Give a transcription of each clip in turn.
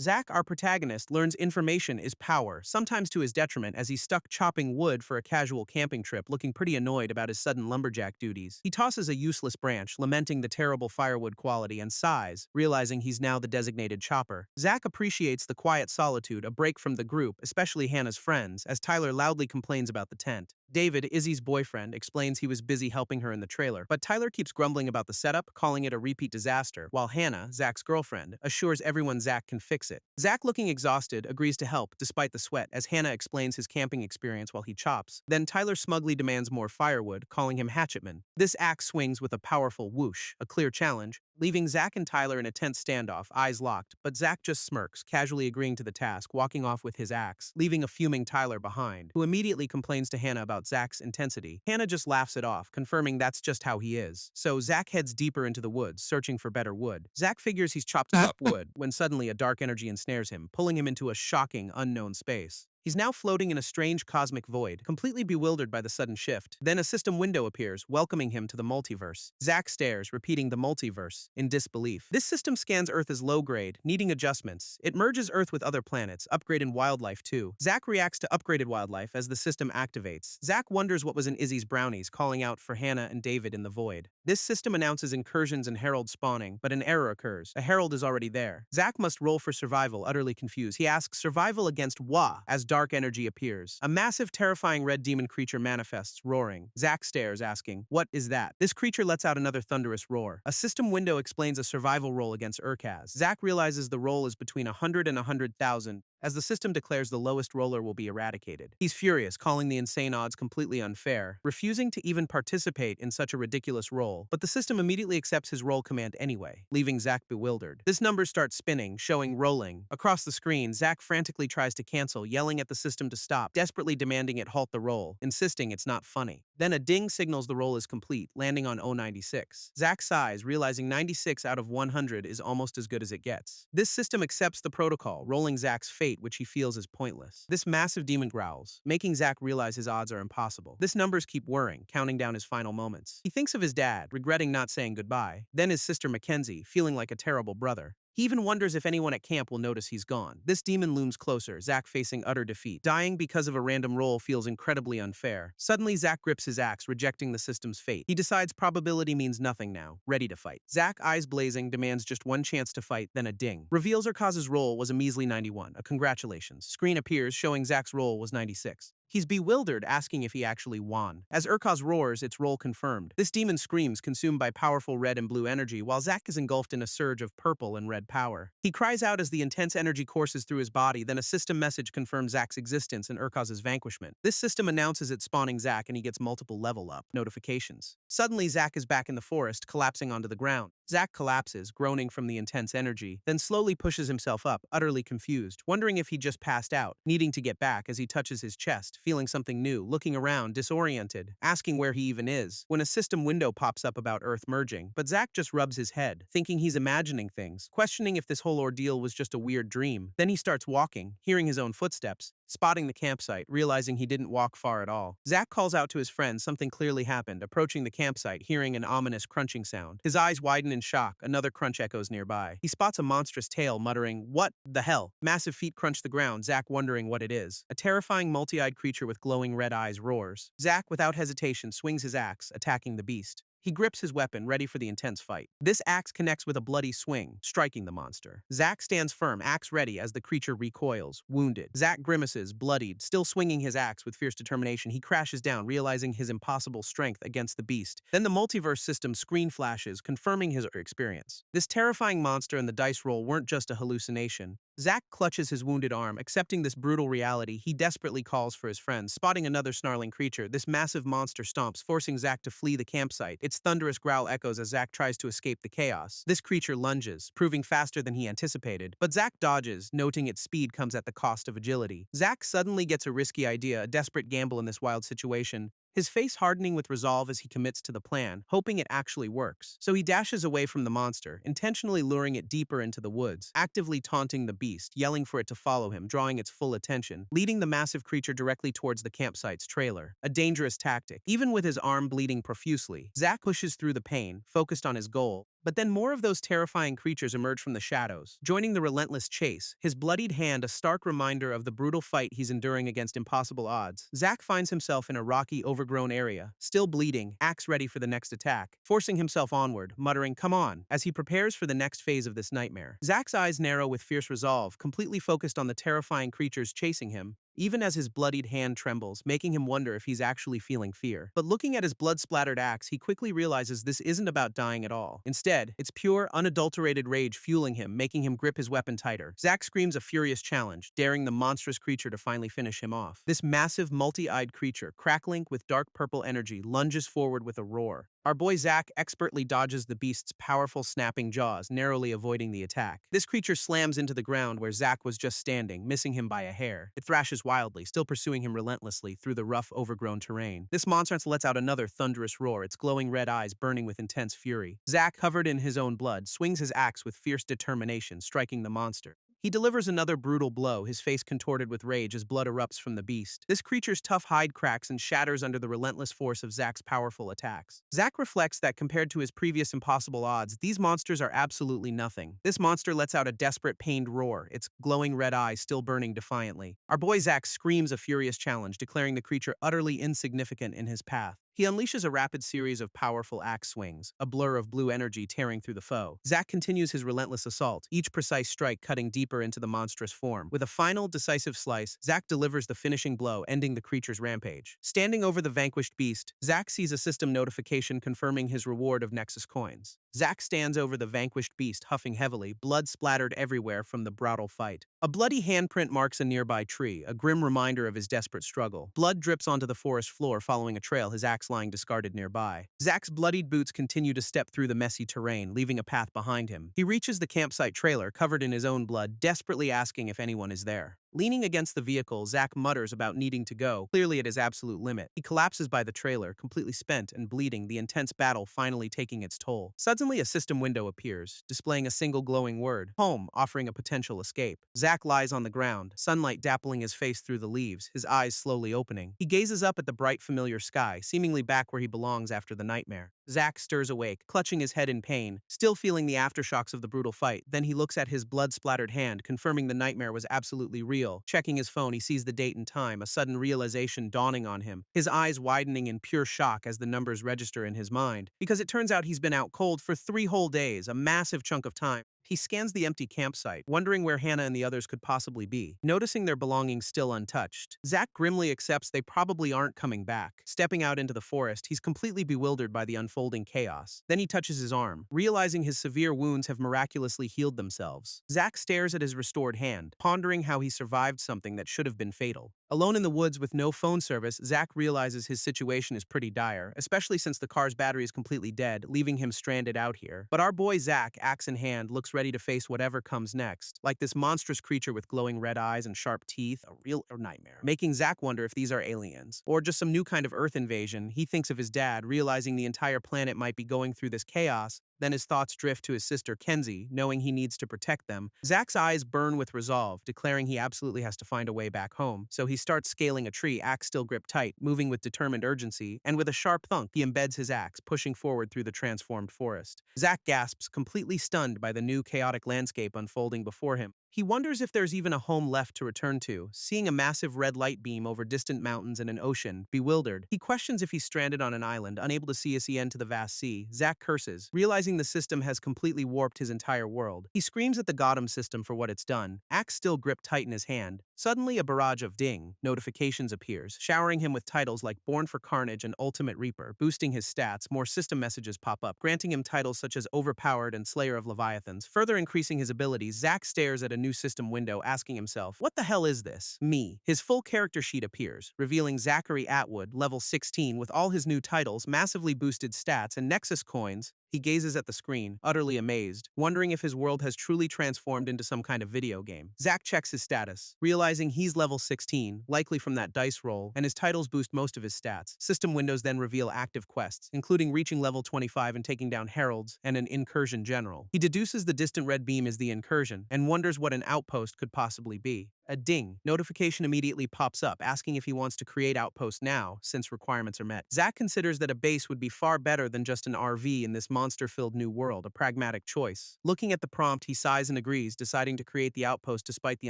Zack, our protagonist, learns information is power, sometimes to his detriment as he's stuck chopping wood for a casual camping trip, looking pretty annoyed about his sudden lumberjack duties. He tosses a useless branch, lamenting the terrible firewood quality, and sighs, realizing he's now the designated chopper. Zack appreciates the quiet solitude, a break from the group, especially Hannah's friends, as Tyler loudly complains about the tent. David, Izzy's boyfriend, explains he was busy helping her in the trailer, but Tyler keeps grumbling about the setup, calling it a repeat disaster, while Hannah, Zack's girlfriend, assures everyone Zack can fix it. Zack, looking exhausted, agrees to help, despite the sweat, as Hannah explains his camping experience while he chops. Then Tyler smugly demands more firewood, calling him HATCHETMAN. This axe swings with a powerful whoosh, a clear challenge, leaving Zack and Tyler in a tense standoff, eyes locked, but Zack just smirks, casually agreeing to the task, walking off with his axe, leaving a fuming Tyler behind, who immediately complains to Hannah about Zack's intensity. Hannah just laughs it off, confirming that's just how he is. So Zack heads deeper into the woods, searching for better wood. Zack figures he's chopped up wood, when suddenly a dark energy ensnares him, pulling him into a shocking, unknown space. He's now floating in a strange cosmic void, completely bewildered by the sudden shift. Then a system window appears, welcoming him to the multiverse. Zack stares, repeating the multiverse, in disbelief. This system scans Earth as low-grade, needing adjustments. It merges Earth with other planets, upgrading wildlife too. Zack reacts to upgraded wildlife as the system activates. Zack wonders what was in Izzy's brownies, calling out for Hannah and David in the void. This system announces incursions and herald spawning, but an error occurs. A herald is already there. Zack must roll for survival, utterly confused. He asks survival against Wa, as dark energy appears. A massive, terrifying red demon creature manifests, roaring. Zack stares, asking, "What is that?" This creature lets out another thunderous roar. A system window explains a survival roll against Urkaz. Zack realizes the roll is between 100 and 100,000, as the system declares the lowest roller will be eradicated. He's furious, calling the insane odds completely unfair, refusing to even participate in such a ridiculous roll, but the system immediately accepts his roll command anyway, leaving Zack bewildered. This number starts spinning, showing rolling. Across the screen, Zack frantically tries to cancel, yelling at the system to stop, desperately demanding it halt the roll, insisting it's not funny. Then a ding signals the roll is complete, landing on 096. Zack sighs, realizing 96 out of 100 is almost as good as it gets. This system accepts the protocol, rolling Zack's fate, which he feels is pointless. This massive demon growls, making Zack realize his odds are impossible. This numbers keep whirring, counting down his final moments. He thinks of his dad, regretting not saying goodbye. Then his sister Mackenzie, feeling like a terrible brother. He even wonders if anyone at camp will notice he's gone. This demon looms closer, Zack facing utter defeat. Dying because of a random roll feels incredibly unfair. Suddenly, Zack grips his axe, rejecting the system's fate. He decides probability means nothing now, ready to fight. Zack, eyes blazing, demands just one chance to fight, then a ding. Reveals Urkaz's roll was a measly 91, a congratulations. Screen appears, showing Zack's roll was 96. He's bewildered, asking if he actually won. As Urkaz roars, its role confirmed. This demon screams, consumed by powerful red and blue energy, while Zack is engulfed in a surge of purple and red power. He cries out as the intense energy courses through his body, then a system message confirms Zack's existence and Urkaz's vanquishment. This system announces it's spawning Zack, and he gets multiple level up notifications. Suddenly, Zack is back in the forest, collapsing onto the ground. Zack collapses, groaning from the intense energy, then slowly pushes himself up, utterly confused, wondering if he just passed out, needing to get back as he touches his chest, feeling something new, looking around, disoriented, asking where he even is, when a system window pops up about Earth merging, but Zack just rubs his head, thinking he's imagining things, questioning if this whole ordeal was just a weird dream. Then he starts walking, hearing his own footsteps, spotting the campsite, realizing he didn't walk far at all. Zack calls out to his friends something clearly happened, approaching the campsite, hearing an ominous crunching sound. His eyes widen in shock, another crunch echoes nearby. He spots a monstrous tail, muttering, "What the hell?" Massive feet crunch the ground, Zack wondering what it is. A terrifying multi-eyed creature with glowing red eyes roars. Zack, without hesitation, swings his axe, attacking the beast. He grips his weapon, ready for the intense fight. This axe connects with a bloody swing, striking the monster. Zack stands firm, axe ready, as the creature recoils, wounded. Zack grimaces, bloodied, still swinging his axe with fierce determination. He crashes down, realizing his impossible strength against the beast. Then the multiverse system screen flashes, confirming his experience. This terrifying monster and the dice roll weren't just a hallucination. Zack clutches his wounded arm, accepting this brutal reality. He desperately calls for his friends, spotting another snarling creature. This massive monster stomps, forcing Zack to flee the campsite. Its thunderous growl echoes as Zack tries to escape the chaos. This creature lunges, proving faster than he anticipated, but Zack dodges, noting its speed comes at the cost of agility. Zack suddenly gets a risky idea, a desperate gamble in this wild situation. His face hardening with resolve as he commits to the plan, hoping it actually works. So he dashes away from the monster, intentionally luring it deeper into the woods, actively taunting the beast, yelling for it to follow him, drawing its full attention, leading the massive creature directly towards the campsite's trailer. A dangerous tactic. Even with his arm bleeding profusely, Zack pushes through the pain, focused on his goal. But then more of those terrifying creatures emerge from the shadows, joining the relentless chase, his bloodied hand a stark reminder of the brutal fight he's enduring against impossible odds. Zack finds himself in a rocky, overgrown area, still bleeding, axe ready for the next attack, forcing himself onward, muttering, "Come on," as he prepares for the next phase of this nightmare. Zack's eyes narrow with fierce resolve, completely focused on the terrifying creatures chasing him, even as his bloodied hand trembles, making him wonder if he's actually feeling fear. But looking at his blood-splattered axe, he quickly realizes this isn't about dying at all. Instead, it's pure, unadulterated rage fueling him, making him grip his weapon tighter. Zack screams a furious challenge, daring the monstrous creature to finally finish him off. This massive, multi-eyed creature, crackling with dark purple energy, lunges forward with a roar. Our boy Zack expertly dodges the beast's powerful snapping jaws, narrowly avoiding the attack. This creature slams into the ground where Zack was just standing, missing him by a hair. It thrashes wildly, still pursuing him relentlessly through the rough, overgrown terrain. This monster lets out another thunderous roar, its glowing red eyes burning with intense fury. Zack, covered in his own blood, swings his axe with fierce determination, striking the monster. He delivers another brutal blow, his face contorted with rage as blood erupts from the beast. This creature's tough hide cracks and shatters under the relentless force of Zack's powerful attacks. Zack reflects that compared to his previous impossible odds, these monsters are absolutely nothing. This monster lets out a desperate, pained roar, its glowing red eyes still burning defiantly. Our boy Zack screams a furious challenge, declaring the creature utterly insignificant in his path. He unleashes a rapid series of powerful axe swings, a blur of blue energy tearing through the foe. Zack continues his relentless assault, each precise strike cutting deeper into the monstrous form. With a final, decisive slice, Zack delivers the finishing blow, ending the creature's rampage. Standing over the vanquished beast, Zack sees a system notification confirming his reward of Nexus coins. Zack stands over the vanquished beast, huffing heavily, blood splattered everywhere from the brutal fight. A bloody handprint marks a nearby tree, a grim reminder of his desperate struggle. Blood drips onto the forest floor following a trail, his axe lying discarded nearby. Zack's bloodied boots continue to step through the messy terrain, leaving a path behind him. He reaches the campsite trailer, covered in his own blood, desperately asking if anyone is there. Leaning against the vehicle, Zack mutters about needing to go, clearly at his absolute limit. He collapses by the trailer, completely spent and bleeding, the intense battle finally taking its toll. Suddenly, a system window appears, displaying a single glowing word, "Home," offering a potential escape. Zack lies on the ground, sunlight dappling his face through the leaves, his eyes slowly opening. He gazes up at the bright, familiar sky, seemingly back where he belongs after the nightmare. Zack stirs awake, clutching his head in pain, still feeling the aftershocks of the brutal fight. Then he looks at his blood-splattered hand, confirming the nightmare was absolutely real. Checking his phone, he sees the date and time, a sudden realization dawning on him, his eyes widening in pure shock as the numbers register in his mind. Because it turns out he's been out cold for 3 whole days, a massive chunk of time. He scans the empty campsite, wondering where Hannah and the others could possibly be. Noticing their belongings still untouched, Zack grimly accepts they probably aren't coming back. Stepping out into the forest, he's completely bewildered by the unfolding chaos. Then he touches his arm, realizing his severe wounds have miraculously healed themselves. Zack stares at his restored hand, pondering how he survived something that should have been fatal. Alone in the woods with no phone service, Zack realizes his situation is pretty dire, especially since the car's battery is completely dead, leaving him stranded out here. But our boy Zack, axe in hand, looks ready to face whatever comes next. Like this monstrous creature with glowing red eyes and sharp teeth, a real nightmare. Making Zack wonder if these are aliens, or just some new kind of Earth invasion. He thinks of his dad, realizing the entire planet might be going through this chaos. Then his thoughts drift to his sister Kenzie, knowing he needs to protect them. Zack's eyes burn with resolve, declaring he absolutely has to find a way back home. So he starts scaling a tree, axe still gripped tight, moving with determined urgency, and with a sharp thunk, he embeds his axe, pushing forward through the transformed forest. Zack gasps, completely stunned by the new chaotic landscape unfolding before him. He wonders if there's even a home left to return to, seeing a massive red light beam over distant mountains and an ocean. Bewildered, he questions if he's stranded on an island, unable to see his end to the vast sea. Zack curses, realizing the system has completely warped his entire world. He screams at the Gotham system for what it's done, axe still gripped tight in his hand. Suddenly, a barrage of ding notifications appears, showering him with titles like Born for Carnage and Ultimate Reaper. Boosting his stats, more system messages pop up, granting him titles such as Overpowered and Slayer of Leviathans. Further increasing his abilities, Zack stares at a new system window, asking himself, what the hell is this? Me. His full character sheet appears, revealing Zachary Atwood, level 16, with all his new titles, massively boosted stats, and Nexus coins. He gazes at the screen, utterly amazed, wondering if his world has truly transformed into some kind of video game. Zack checks his status, realizing he's level 16, likely from that dice roll, and his titles boost most of his stats. System windows then reveal active quests, including reaching level 25 and taking down heralds and an incursion general. He deduces the distant red beam is the incursion, and wonders what an outpost could possibly be. A ding notification immediately pops up, asking if he wants to create outposts now, since requirements are met. Zack considers that a base would be far better than just an RV in this monster-filled new world, a pragmatic choice. Looking at the prompt, he sighs and agrees, deciding to create the outpost despite the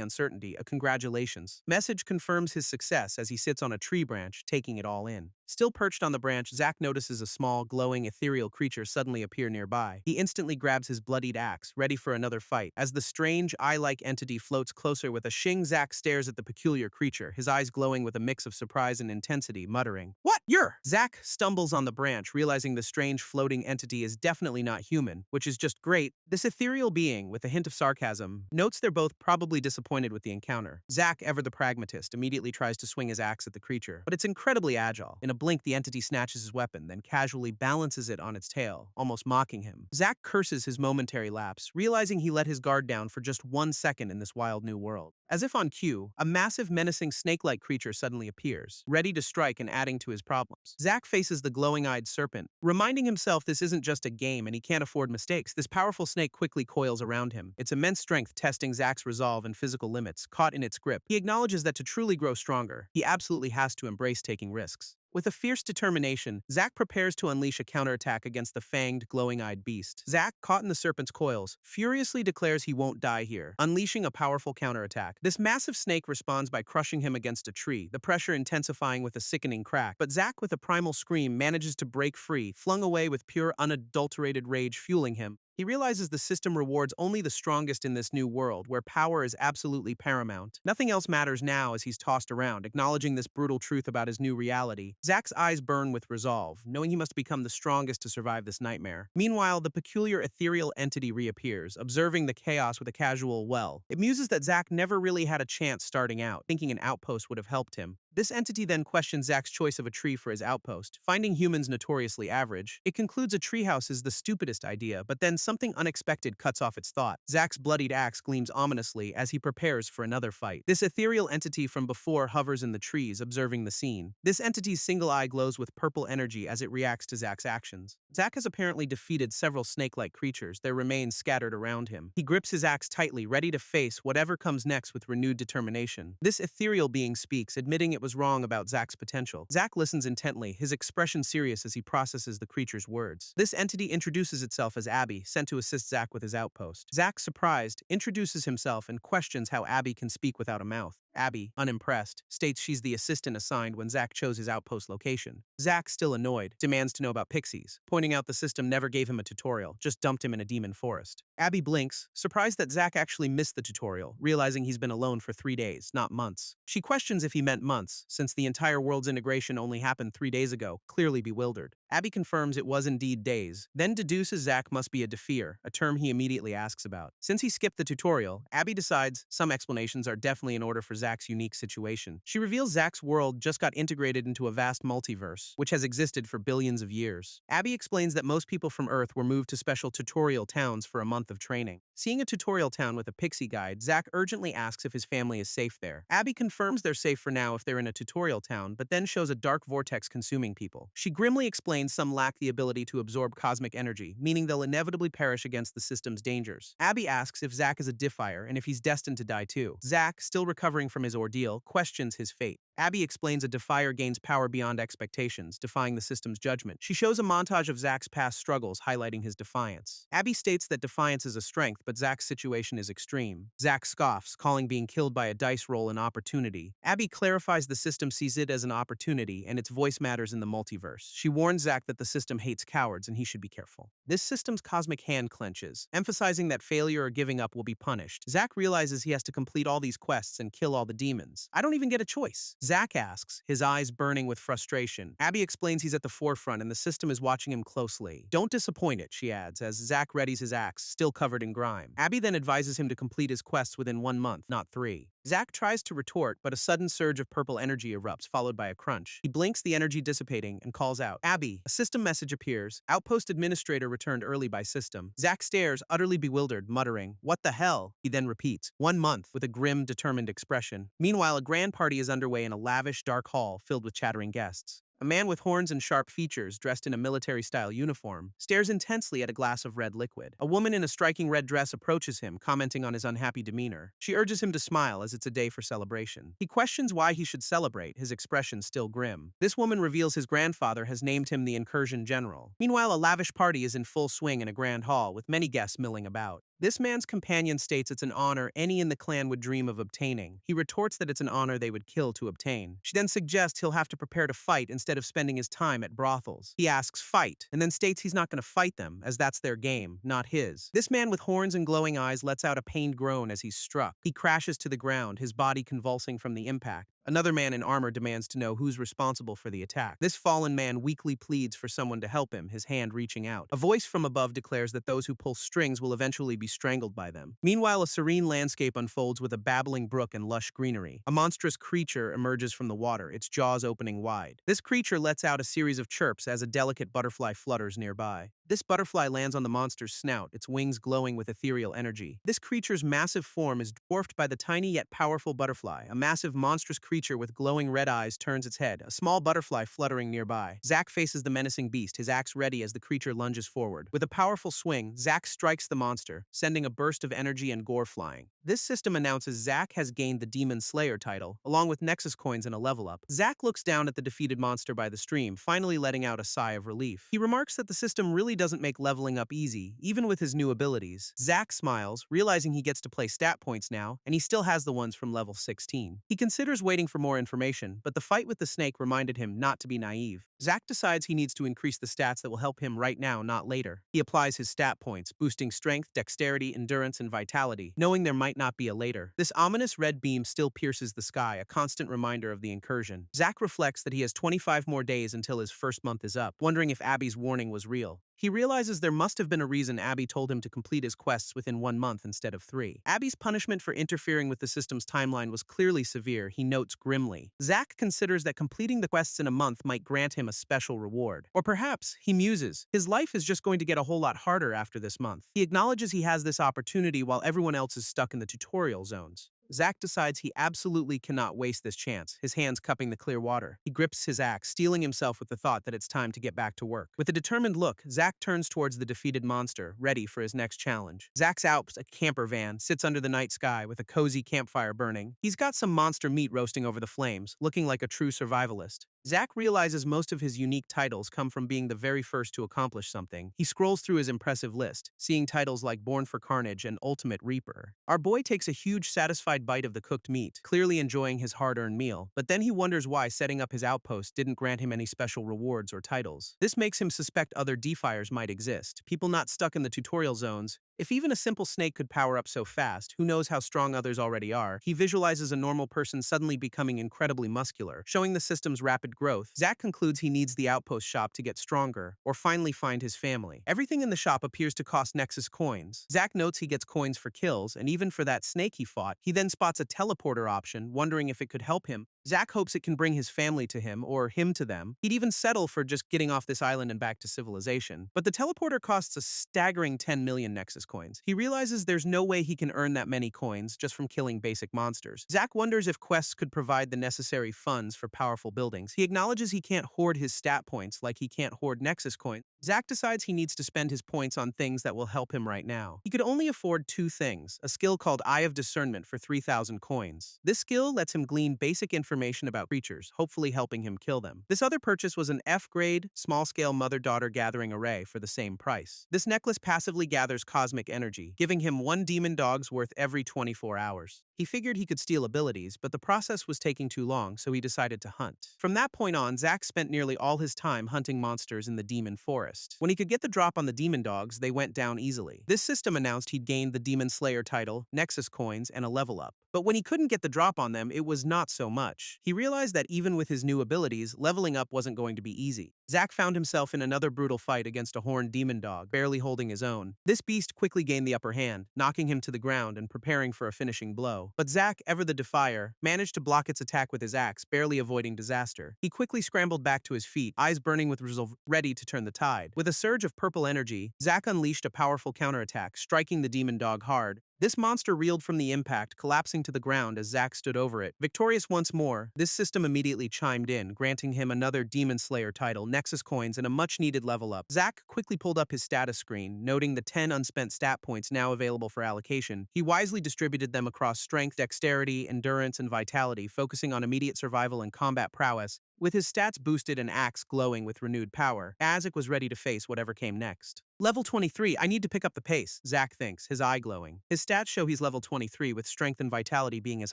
uncertainty. A congratulations message confirms his success as he sits on a tree branch, taking it all in. Still perched on the branch, Zack notices a small, glowing, ethereal creature suddenly appear nearby. He instantly grabs his bloodied axe, ready for another fight. As the strange, eye-like entity floats closer with a shing, Zack stares at the peculiar creature, his eyes glowing with a mix of surprise and intensity, muttering, "What? You're—" Zack stumbles on the branch, realizing the strange floating entity is definitely not human, which is just great. This ethereal being, with a hint of sarcasm, notes they're both probably disappointed with the encounter. Zack, ever the pragmatist, immediately tries to swing his axe at the creature, but it's incredibly agile. In a blink, the entity snatches his weapon, then casually balances it on its tail, almost mocking him. Zack curses his momentary lapse, realizing he let his guard down for just 1 second in this wild new world. As if on cue, a massive, menacing snake-like creature suddenly appears, ready to strike and adding to his problems. Zack faces the glowing-eyed serpent, reminding himself this isn't just a game and he can't afford mistakes. This powerful snake quickly coils around him, its immense strength testing Zack's resolve and physical limits. Caught in its grip, he acknowledges that to truly grow stronger, he absolutely has to embrace taking risks. With a fierce determination, Zack prepares to unleash a counterattack against the fanged, glowing-eyed beast. Zack, caught in the serpent's coils, furiously declares he won't die here, unleashing a powerful counterattack. This massive snake responds by crushing him against a tree, the pressure intensifying with a sickening crack. But Zack, with a primal scream, manages to break free, flung away with pure, unadulterated rage fueling him. He realizes the system rewards only the strongest in this new world, where power is absolutely paramount. Nothing else matters now as he's tossed around, acknowledging this brutal truth about his new reality. Zack's eyes burn with resolve, knowing he must become the strongest to survive this nightmare. Meanwhile, the peculiar ethereal entity reappears, observing the chaos with a casual well. It muses that Zack never really had a chance starting out, thinking an outpost would have helped him. This entity then questions Zack's choice of a tree for his outpost, finding humans notoriously average. It concludes a treehouse is the stupidest idea, but then something unexpected cuts off its thought. Zack's bloodied axe gleams ominously as he prepares for another fight. This ethereal entity from before hovers in the trees, observing the scene. This entity's single eye glows with purple energy as it reacts to Zack's actions. Zack has apparently defeated several snake-like creatures, their remains scattered around him. He grips his axe tightly, ready to face whatever comes next with renewed determination. This ethereal being speaks, admitting it was wrong about Zack's potential. Zack listens intently, his expression serious as he processes the creature's words. This entity introduces itself as Abby, sent to assist Zack with his outpost. Zack, surprised, introduces himself and questions how Abby can speak without a mouth. Abby, unimpressed, states she's the assistant assigned when Zack chose his outpost location. Zack, still annoyed, demands to know about pixies, pointing out the system never gave him a tutorial, just dumped him in a demon forest. Abby blinks, surprised that Zack actually missed the tutorial, realizing he's been alone for 3 days, not months. She questions if he meant months, since the entire world's integration only happened 3 days ago, clearly bewildered. Abby confirms it was indeed days, then deduces Zack must be a defier, a term he immediately asks about. Since he skipped the tutorial, Abby decides some explanations are definitely in order for Zack's unique situation. She reveals Zack's world just got integrated into a vast multiverse, which has existed for billions of years. Abby explains that most people from Earth were moved to special tutorial towns for a month of training. Seeing a tutorial town with a pixie guide, Zack urgently asks if his family is safe there. Abby confirms they're safe for now if they're in a tutorial town, but then shows a dark vortex consuming people. She grimly explains some lack the ability to absorb cosmic energy, meaning they'll inevitably perish against the system's dangers. Abby asks if Zack is a defier and if he's destined to die too. Zack, still recovering from his ordeal, questions his fate. Abby explains a defier gains power beyond expectations, defying the system's judgment. She shows a montage of Zack's past struggles, highlighting his defiance. Abby states that defiance is a strength, but Zack's situation is extreme. Zack scoffs, calling being killed by a dice roll an opportunity. Abby clarifies the system sees it as an opportunity, and its voice matters in the multiverse. She warns Zack that the system hates cowards, and he should be careful. This system's cosmic hand clenches, emphasizing that failure or giving up will be punished. Zack realizes he has to complete all these quests and kill all the demons. I don't even get a choice. Zack asks, his eyes burning with frustration. Abby explains he's at the forefront and the system is watching him closely. Don't disappoint it, she adds, as Zack readies his axe, still covered in grime. Abby then advises him to complete his quests within 1 month, not 3. Zack tries to retort, but a sudden surge of purple energy erupts, followed by a crunch. He blinks, the energy dissipating, and calls out, Abby. A system message appears. Outpost administrator returned early by system. Zack stares, utterly bewildered, muttering, what the hell? He then repeats, 1 month, with a grim, determined expression. Meanwhile, a grand party is underway in a lavish, dark hall filled with chattering guests. A man with horns and sharp features, dressed in a military-style uniform, stares intensely at a glass of red liquid. A woman in a striking red dress approaches him, commenting on his unhappy demeanor. She urges him to smile as it's a day for celebration. He questions why he should celebrate, his expression still grim. This woman reveals his grandfather has named him the Incursion General. Meanwhile, a lavish party is in full swing in a grand hall, with many guests milling about. This man's companion states it's an honor any in the clan would dream of obtaining. He retorts that it's an honor they would kill to obtain. She then suggests he'll have to prepare to fight instead of spending his time at brothels. He asks, fight, and then states he's not going to fight them, as that's their game, not his. This man with horns and glowing eyes lets out a pained groan as he's struck. He crashes to the ground, his body convulsing from the impact. Another man in armor demands to know who's responsible for the attack. This fallen man weakly pleads for someone to help him, his hand reaching out. A voice from above declares that those who pull strings will eventually be strangled by them. Meanwhile, a serene landscape unfolds with a babbling brook and lush greenery. A monstrous creature emerges from the water, its jaws opening wide. This creature lets out a series of chirps as a delicate butterfly flutters nearby. This butterfly lands on the monster's snout, its wings glowing with ethereal energy. This creature's massive form is dwarfed by the tiny yet powerful butterfly. A massive, monstrous creature with glowing red eyes turns its head, a small butterfly fluttering nearby. Zack faces the menacing beast, his axe ready as the creature lunges forward. With a powerful swing, Zack strikes the monster, sending a burst of energy and gore flying. This system announces Zack has gained the Demon Slayer title, along with Nexus coins and a level up. Zack looks down at the defeated monster by the stream, finally letting out a sigh of relief. He remarks that the system really doesn't make leveling up easy, even with his new abilities. Zack smiles, realizing he gets to play stat points now, and he still has the ones from level 16. He considers waiting for more information, but the fight with the snake reminded him not to be naive. Zack decides he needs to increase the stats that will help him right now, not later. He applies his stat points, boosting strength, dexterity, endurance, and vitality, knowing there might not be a later. This ominous red beam still pierces the sky, a constant reminder of the incursion. Zack reflects that he has 25 more days until his first month is up, wondering if Abby's warning was real. He realizes there must have been a reason Abby told him to complete his quests within 1 month instead of 3. Abby's punishment for interfering with the system's timeline was clearly severe, he notes grimly. Zack considers that completing the quests in a month might grant him a special reward. Or perhaps, he muses, his life is just going to get a whole lot harder after this month. He acknowledges he has this opportunity while everyone else is stuck in the tutorial zones. Zack decides he absolutely cannot waste this chance, his hands cupping the clear water. He grips his axe, steeling himself with the thought that it's time to get back to work. With a determined look, Zack turns towards the defeated monster, ready for his next challenge. Zack's out a camper van, sits under the night sky with a cozy campfire burning. He's got some monster meat roasting over the flames, looking like a true survivalist. Zack realizes most of his unique titles come from being the very first to accomplish something. He scrolls through his impressive list, seeing titles like Born for Carnage and Ultimate Reaper. Our boy takes a huge satisfied bite of the cooked meat, clearly enjoying his hard-earned meal, but then he wonders why setting up his outpost didn't grant him any special rewards or titles. This makes him suspect other defiers might exist, people not stuck in the tutorial zones. If even a simple snake could power up so fast, who knows how strong others already are? He visualizes a normal person suddenly becoming incredibly muscular, showing the system's rapid growth. Zack concludes he needs the outpost shop to get stronger, or finally find his family. Everything in the shop appears to cost Nexus coins. Zack notes he gets coins for kills, and even for that snake he fought. He then spots a teleporter option, wondering if it could help him. Zack hopes it can bring his family to him, or him to them. He'd even settle for just getting off this island and back to civilization. But the teleporter costs a staggering 10 million Nexus coins. He realizes there's no way he can earn that many coins just from killing basic monsters. Zack wonders if quests could provide the necessary funds for powerful buildings. He acknowledges he can't hoard his stat points like he can't hoard Nexus coins. Zack decides he needs to spend his points on things that will help him right now. He could only afford 2 things, a skill called Eye of Discernment for 3,000 coins. This skill lets him glean basic information about creatures, hopefully helping him kill them. This other purchase was an F-grade, small-scale mother-daughter gathering array for the same price. This necklace passively gathers cosmic energy, giving him 1 demon dog's worth every 24 hours. He figured he could steal abilities, but the process was taking too long, so he decided to hunt. From that point on, Zack spent nearly all his time hunting monsters in the demon forest. When he could get the drop on the demon dogs, they went down easily. This system announced he'd gained the Demon Slayer title, Nexus coins, and a level up. But when he couldn't get the drop on them, it was not so much. He realized that even with his new abilities, leveling up wasn't going to be easy. Zack found himself in another brutal fight against a horned demon dog, barely holding his own. This beast quickly gained the upper hand, knocking him to the ground and preparing for a finishing blow. But Zack, ever the defier, managed to block its attack with his axe, barely avoiding disaster. He quickly scrambled back to his feet, eyes burning with resolve, ready to turn the tide. With a surge of purple energy, Zack unleashed a powerful counterattack, striking the demon dog hard. This monster reeled from the impact, collapsing to the ground as Zack stood over it. Victorious once more, this system immediately chimed in, granting him another Demon Slayer title, Nexus coins, and a much-needed level up. Zack quickly pulled up his status screen, noting the 10 unspent stat points now available for allocation. He wisely distributed them across strength, dexterity, endurance, and vitality, focusing on immediate survival and combat prowess. With his stats boosted and axe glowing with renewed power, Azek was ready to face whatever came next. Level 23, I need to pick up the pace, Zack thinks, his eye glowing. His stats show he's level 23, with strength and vitality being his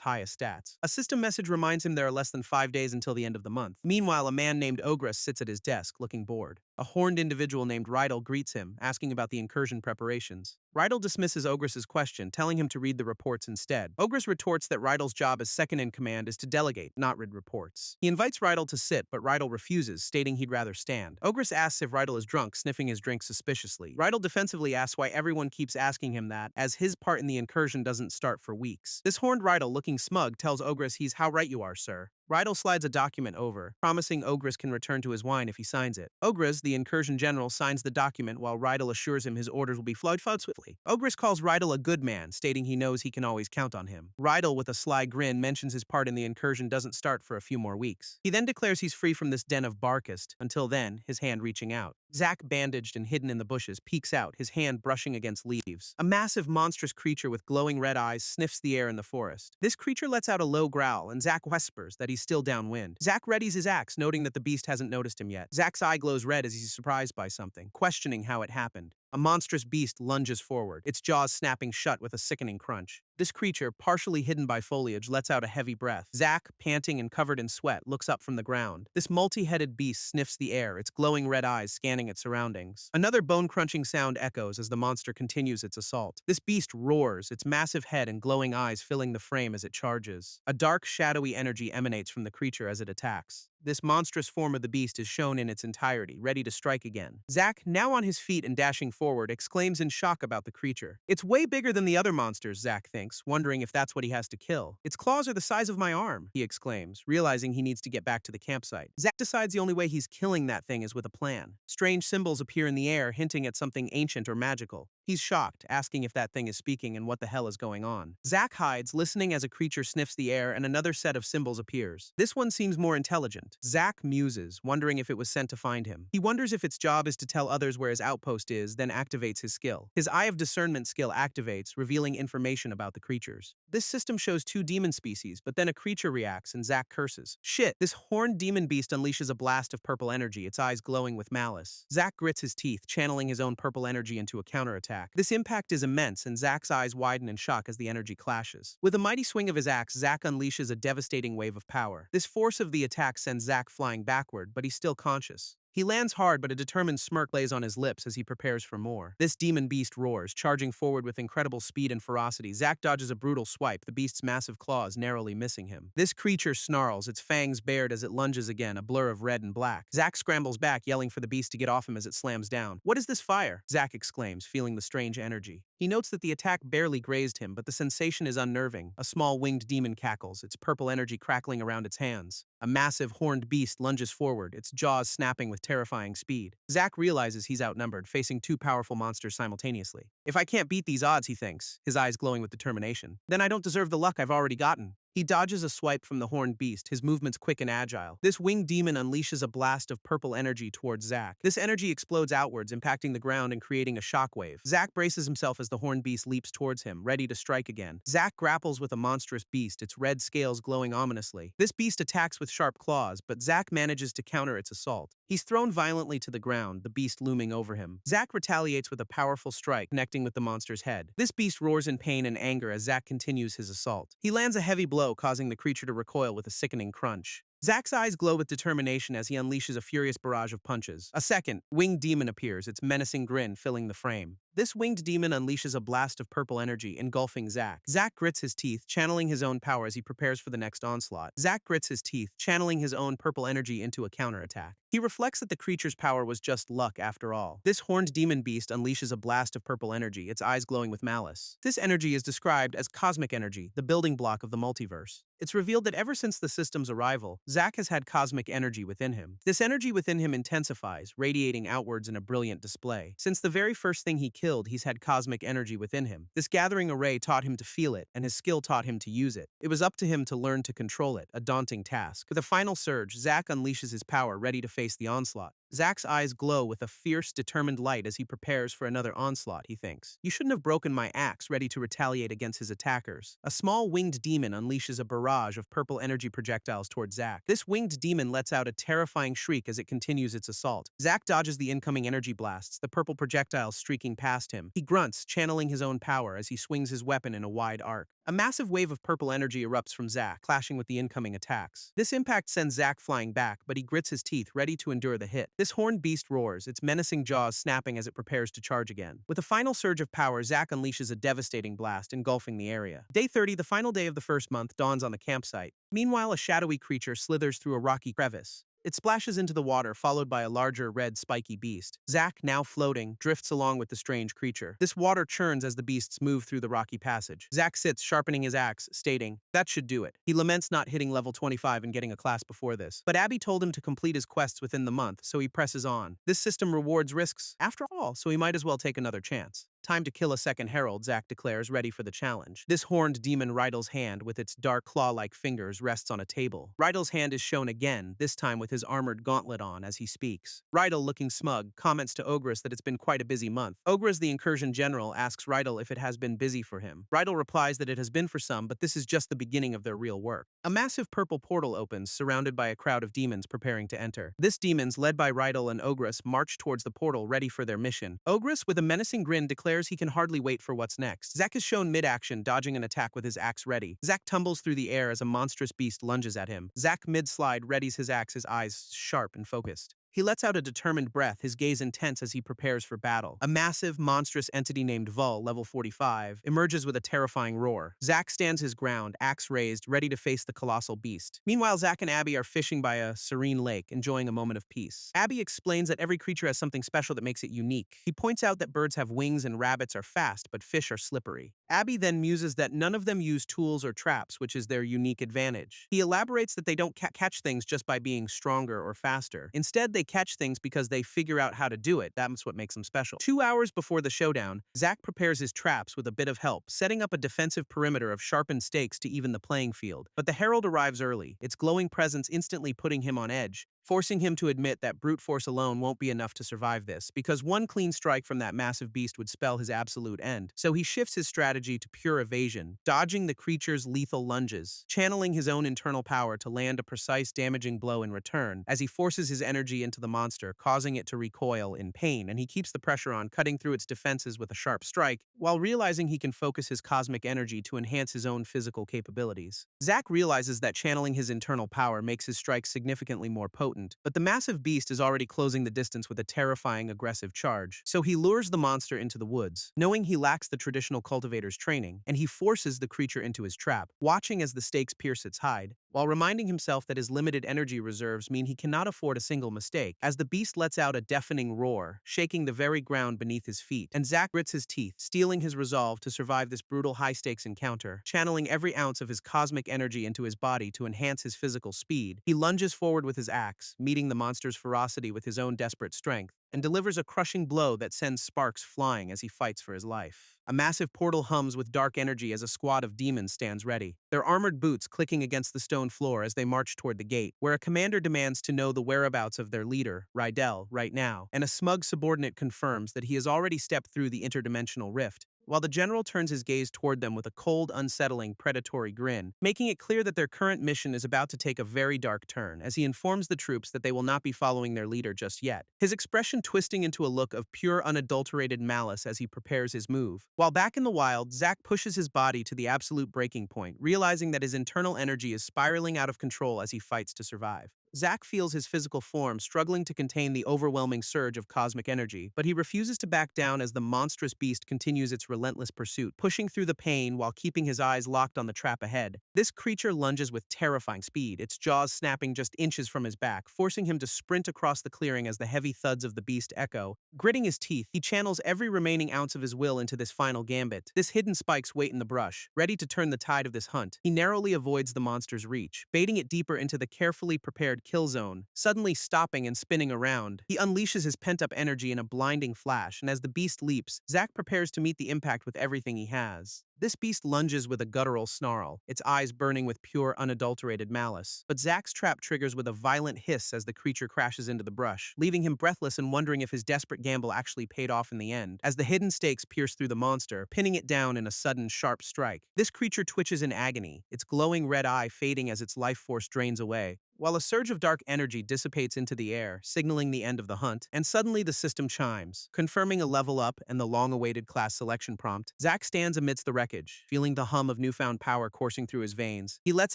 highest stats. A system message reminds him there are less than 5 days until the end of the month. Meanwhile, a man named Ogress sits at his desk, looking bored. A horned individual named Rydell greets him, asking about the incursion preparations. Rydell dismisses Ogress's question, telling him to read the reports instead. Ogress retorts that Rydell's job as second-in-command is to delegate, not read reports. He invites Rydell to sit, but Rydell refuses, stating he'd rather stand. Ogress asks if Rydell is drunk, sniffing his drink suspiciously. Rydell defensively asks why everyone keeps asking him that, as his part in the incursion doesn't start for weeks. This horned Rydell, looking smug, tells Ogress he's how right you are, sir. Rydell slides a document over, promising Ogress can return to his wine if he signs it. Ogress, the incursion general, signs the document while Rydell assures him his orders will be followed swiftly. Ogress calls Rydell a good man, stating he knows he can always count on him. Rydell, with a sly grin, mentions his part in the incursion doesn't start for a few more weeks. He then declares he's free from this den of Barkist, until then, his hand reaching out. Zack, bandaged and hidden in the bushes, peeks out, his hand brushing against leaves. A massive, monstrous creature with glowing red eyes sniffs the air in the forest. This creature lets out a low growl, and Zack whispers that he's still downwind. Zack readies his axe, noting that the beast hasn't noticed him yet. Zack's eye glows red as he's surprised by something, questioning how it happened. A monstrous beast lunges forward, its jaws snapping shut with a sickening crunch. This creature, partially hidden by foliage, lets out a heavy breath. Zack, panting and covered in sweat, looks up from the ground. This multi-headed beast sniffs the air, its glowing red eyes scanning its surroundings. Another bone-crunching sound echoes as the monster continues its assault. This beast roars, its massive head and glowing eyes filling the frame as it charges. A dark, shadowy energy emanates from the creature as it attacks. This monstrous form of the beast is shown in its entirety, ready to strike again. Zack, now on his feet and dashing forward, exclaims in shock about the creature. It's way bigger than the other monsters, Zack thinks, wondering if that's what he has to kill. Its claws are the size of my arm, he exclaims, realizing he needs to get back to the campsite. Zack decides the only way he's killing that thing is with a plan. Strange symbols appear in the air, hinting at something ancient or magical. He's shocked, asking if that thing is speaking and what the hell is going on. Zack hides, listening as a creature sniffs the air and another set of symbols appears. This one seems more intelligent. Zack muses, wondering if it was sent to find him. He wonders if its job is to tell others where his outpost is, then activates his skill. His Eye of Discernment skill activates, revealing information about the creatures. This system shows 2 demon species, but then a creature reacts and Zack curses. Shit, this horned demon beast unleashes a blast of purple energy, its eyes glowing with malice. Zack grits his teeth, channeling his own purple energy into a counterattack. This impact is immense, and Zack's eyes widen in shock as the energy clashes. With a mighty swing of his axe, Zack unleashes a devastating wave of power. This force of the attack sends Zack flying backward, but he's still conscious. He lands hard, but a determined smirk lays on his lips as he prepares for more. This demon beast roars, charging forward with incredible speed and ferocity. Zack dodges a brutal swipe, the beast's massive claws narrowly missing him. This creature snarls, its fangs bared as it lunges again, a blur of red and black. Zack scrambles back, yelling for the beast to get off him as it slams down. What is this fire? Zack exclaims, feeling the strange energy. He notes that the attack barely grazed him, but the sensation is unnerving. A small winged demon cackles, its purple energy crackling around its hands. A massive horned beast lunges forward, its jaws snapping with terrifying speed. Zack realizes he's outnumbered, facing 2 powerful monsters simultaneously. If I can't beat these odds, he thinks, his eyes glowing with determination, then I don't deserve the luck I've already gotten. He dodges a swipe from the horned beast, his movements quick and agile. This winged demon unleashes a blast of purple energy towards Zack. This energy explodes outwards, impacting the ground and creating a shockwave. Zack braces himself as the horned beast leaps towards him, ready to strike again. Zack grapples with a monstrous beast, its red scales glowing ominously. This beast attacks with sharp claws, but Zack manages to counter its assault. He's thrown violently to the ground, the beast looming over him. Zack retaliates with a powerful strike, connecting with the monster's head. This beast roars in pain and anger as Zack continues his assault. He lands a heavy blow, causing the creature to recoil with a sickening crunch. Zack's eyes glow with determination as he unleashes a furious barrage of punches. A second, winged demon appears, its menacing grin filling the frame. This winged demon unleashes a blast of purple energy, engulfing Zack. Zack grits his teeth, channeling his own power as he prepares for the next onslaught. Zack grits his teeth, channeling his own purple energy into a counterattack. He reflects that the creature's power was just luck after all. This horned demon beast unleashes a blast of purple energy, its eyes glowing with malice. This energy is described as cosmic energy, the building block of the multiverse. It's revealed that ever since the system's arrival, Zack has had cosmic energy within him. This energy within him intensifies, radiating outwards in a brilliant display. Since the very first thing he killed, he's had cosmic energy within him. This gathering array taught him to feel it, and his skill taught him to use it. It was up to him to learn to control it, a daunting task. With a final surge, Zack unleashes his power, ready to face the onslaught. Zack's eyes glow with a fierce, determined light as he prepares for another onslaught, he thinks. You shouldn't have broken my axe, ready to retaliate against his attackers. A small winged demon unleashes a barrage of purple energy projectiles toward Zack. This winged demon lets out a terrifying shriek as it continues its assault. Zack dodges the incoming energy blasts, the purple projectiles streaking past him. He grunts, channeling his own power as he swings his weapon in a wide arc. A massive wave of purple energy erupts from Zack, clashing with the incoming attacks. This impact sends Zack flying back, but he grits his teeth, ready to endure the hit. This horned beast roars, its menacing jaws snapping as it prepares to charge again. With a final surge of power, Zack unleashes a devastating blast, engulfing the area. Day 30, the final day of the first month, dawns on the campsite. Meanwhile, a shadowy creature slithers through a rocky crevice. It splashes into the water, followed by a larger, red, spiky beast. Zack, now floating, drifts along with the strange creature. This water churns as the beasts move through the rocky passage. Zack sits, sharpening his axe, stating, "That should do it." He laments not hitting level 25 and getting a class before this. But Abby told him to complete his quests within the month, so he presses on. This system rewards risks, after all, so he might as well take another chance. Time to kill a second herald, Zack declares, ready for the challenge. This horned demon Rydell's hand, with its dark claw-like fingers, rests on a table. Rydell's hand is shown again, this time with his armored gauntlet on as he speaks. Rydell, looking smug, comments to Ogress that it's been quite a busy month. Ogress, the incursion general, asks Rydell if it has been busy for him. Rydell replies that it has been for some, but this is just the beginning of their real work. A massive purple portal opens, surrounded by a crowd of demons preparing to enter. This demons, led by Rydell and Ogress, march towards the portal, ready for their mission. Ogress, with a menacing grin, declares he can hardly wait for what's next. Zack is shown mid-action, dodging an attack with his axe ready. Zack tumbles through the air as a monstrous beast lunges at him. Zack, mid-slide, readies his axe, his eyes sharp and focused. He lets out a determined breath, his gaze intense as he prepares for battle. A massive, monstrous entity named Vul, level 45, emerges with a terrifying roar. Zack stands his ground, axe raised, ready to face the colossal beast. Meanwhile, Zack and Abby are fishing by a serene lake, enjoying a moment of peace. Abby explains that every creature has something special that makes it unique. He points out that birds have wings and rabbits are fast, but fish are slippery. Abby then muses that none of them use tools or traps, which is their unique advantage. He elaborates that they don't catch things just by being stronger or faster. Instead, they catch things because they figure out how to do it. That's what makes them special. 2 hours before the showdown, Zack prepares his traps with a bit of help, setting up a defensive perimeter of sharpened stakes to even the playing field. But the herald arrives early, its glowing presence instantly putting him on edge, forcing him to admit that brute force alone won't be enough to survive this, because one clean strike from that massive beast would spell his absolute end. So he shifts his strategy to pure evasion, dodging the creature's lethal lunges, channeling his own internal power to land a precise, damaging blow in return, as he forces his energy into the monster, causing it to recoil in pain, and he keeps the pressure on, cutting through its defenses with a sharp strike, while realizing he can focus his cosmic energy to enhance his own physical capabilities. Zack realizes that channeling his internal power makes his strikes significantly more potent, but the massive beast is already closing the distance with a terrifying, aggressive charge. So he lures the monster into the woods, knowing he lacks the traditional cultivator's training, and he forces the creature into his trap, watching as the stakes pierce its hide, while reminding himself that his limited energy reserves mean he cannot afford a single mistake, as the beast lets out a deafening roar, shaking the very ground beneath his feet, and Zack grits his teeth, steeling his resolve to survive this brutal high-stakes encounter. Channeling every ounce of his cosmic energy into his body to enhance his physical speed, he lunges forward with his axe, meeting the monster's ferocity with his own desperate strength, and delivers a crushing blow that sends sparks flying as he fights for his life. A massive portal hums with dark energy as a squad of demons stands ready, their armored boots clicking against the stone floor as they march toward the gate, where a commander demands to know the whereabouts of their leader, Rydell, right now, and a smug subordinate confirms that he has already stepped through the interdimensional rift, while the general turns his gaze toward them with a cold, unsettling, predatory grin, making it clear that their current mission is about to take a very dark turn, as he informs the troops that they will not be following their leader just yet, his expression twisting into a look of pure, unadulterated malice as he prepares his move. While back in the wild, Zack pushes his body to the absolute breaking point, realizing that his internal energy is spiraling out of control as he fights to survive. Zack feels his physical form struggling to contain the overwhelming surge of cosmic energy, but he refuses to back down as the monstrous beast continues its relentless pursuit, pushing through the pain while keeping his eyes locked on the trap ahead. This creature lunges with terrifying speed, its jaws snapping just inches from his back, forcing him to sprint across the clearing as the heavy thuds of the beast echo. Gritting his teeth, he channels every remaining ounce of his will into this final gambit. This hidden spikes wait in the brush, ready to turn the tide of this hunt. He narrowly avoids the monster's reach, baiting it deeper into the carefully prepared overpowered kill zone, suddenly stopping and spinning around. He unleashes his pent-up energy in a blinding flash, and as the beast leaps, Zack prepares to meet the impact with everything he has. This beast lunges with a guttural snarl, its eyes burning with pure, unadulterated malice. But Zack's trap triggers with a violent hiss as the creature crashes into the brush, leaving him breathless and wondering if his desperate gamble actually paid off in the end. As the hidden stakes pierce through the monster, pinning it down in a sudden, sharp strike, this creature twitches in agony, its glowing red eye fading as its life force drains away, while a surge of dark energy dissipates into the air, signaling the end of the hunt, and suddenly the system chimes, confirming a level up and the long-awaited class selection prompt. Zack stands amidst the wreckage, feeling the hum of newfound power coursing through his veins. He lets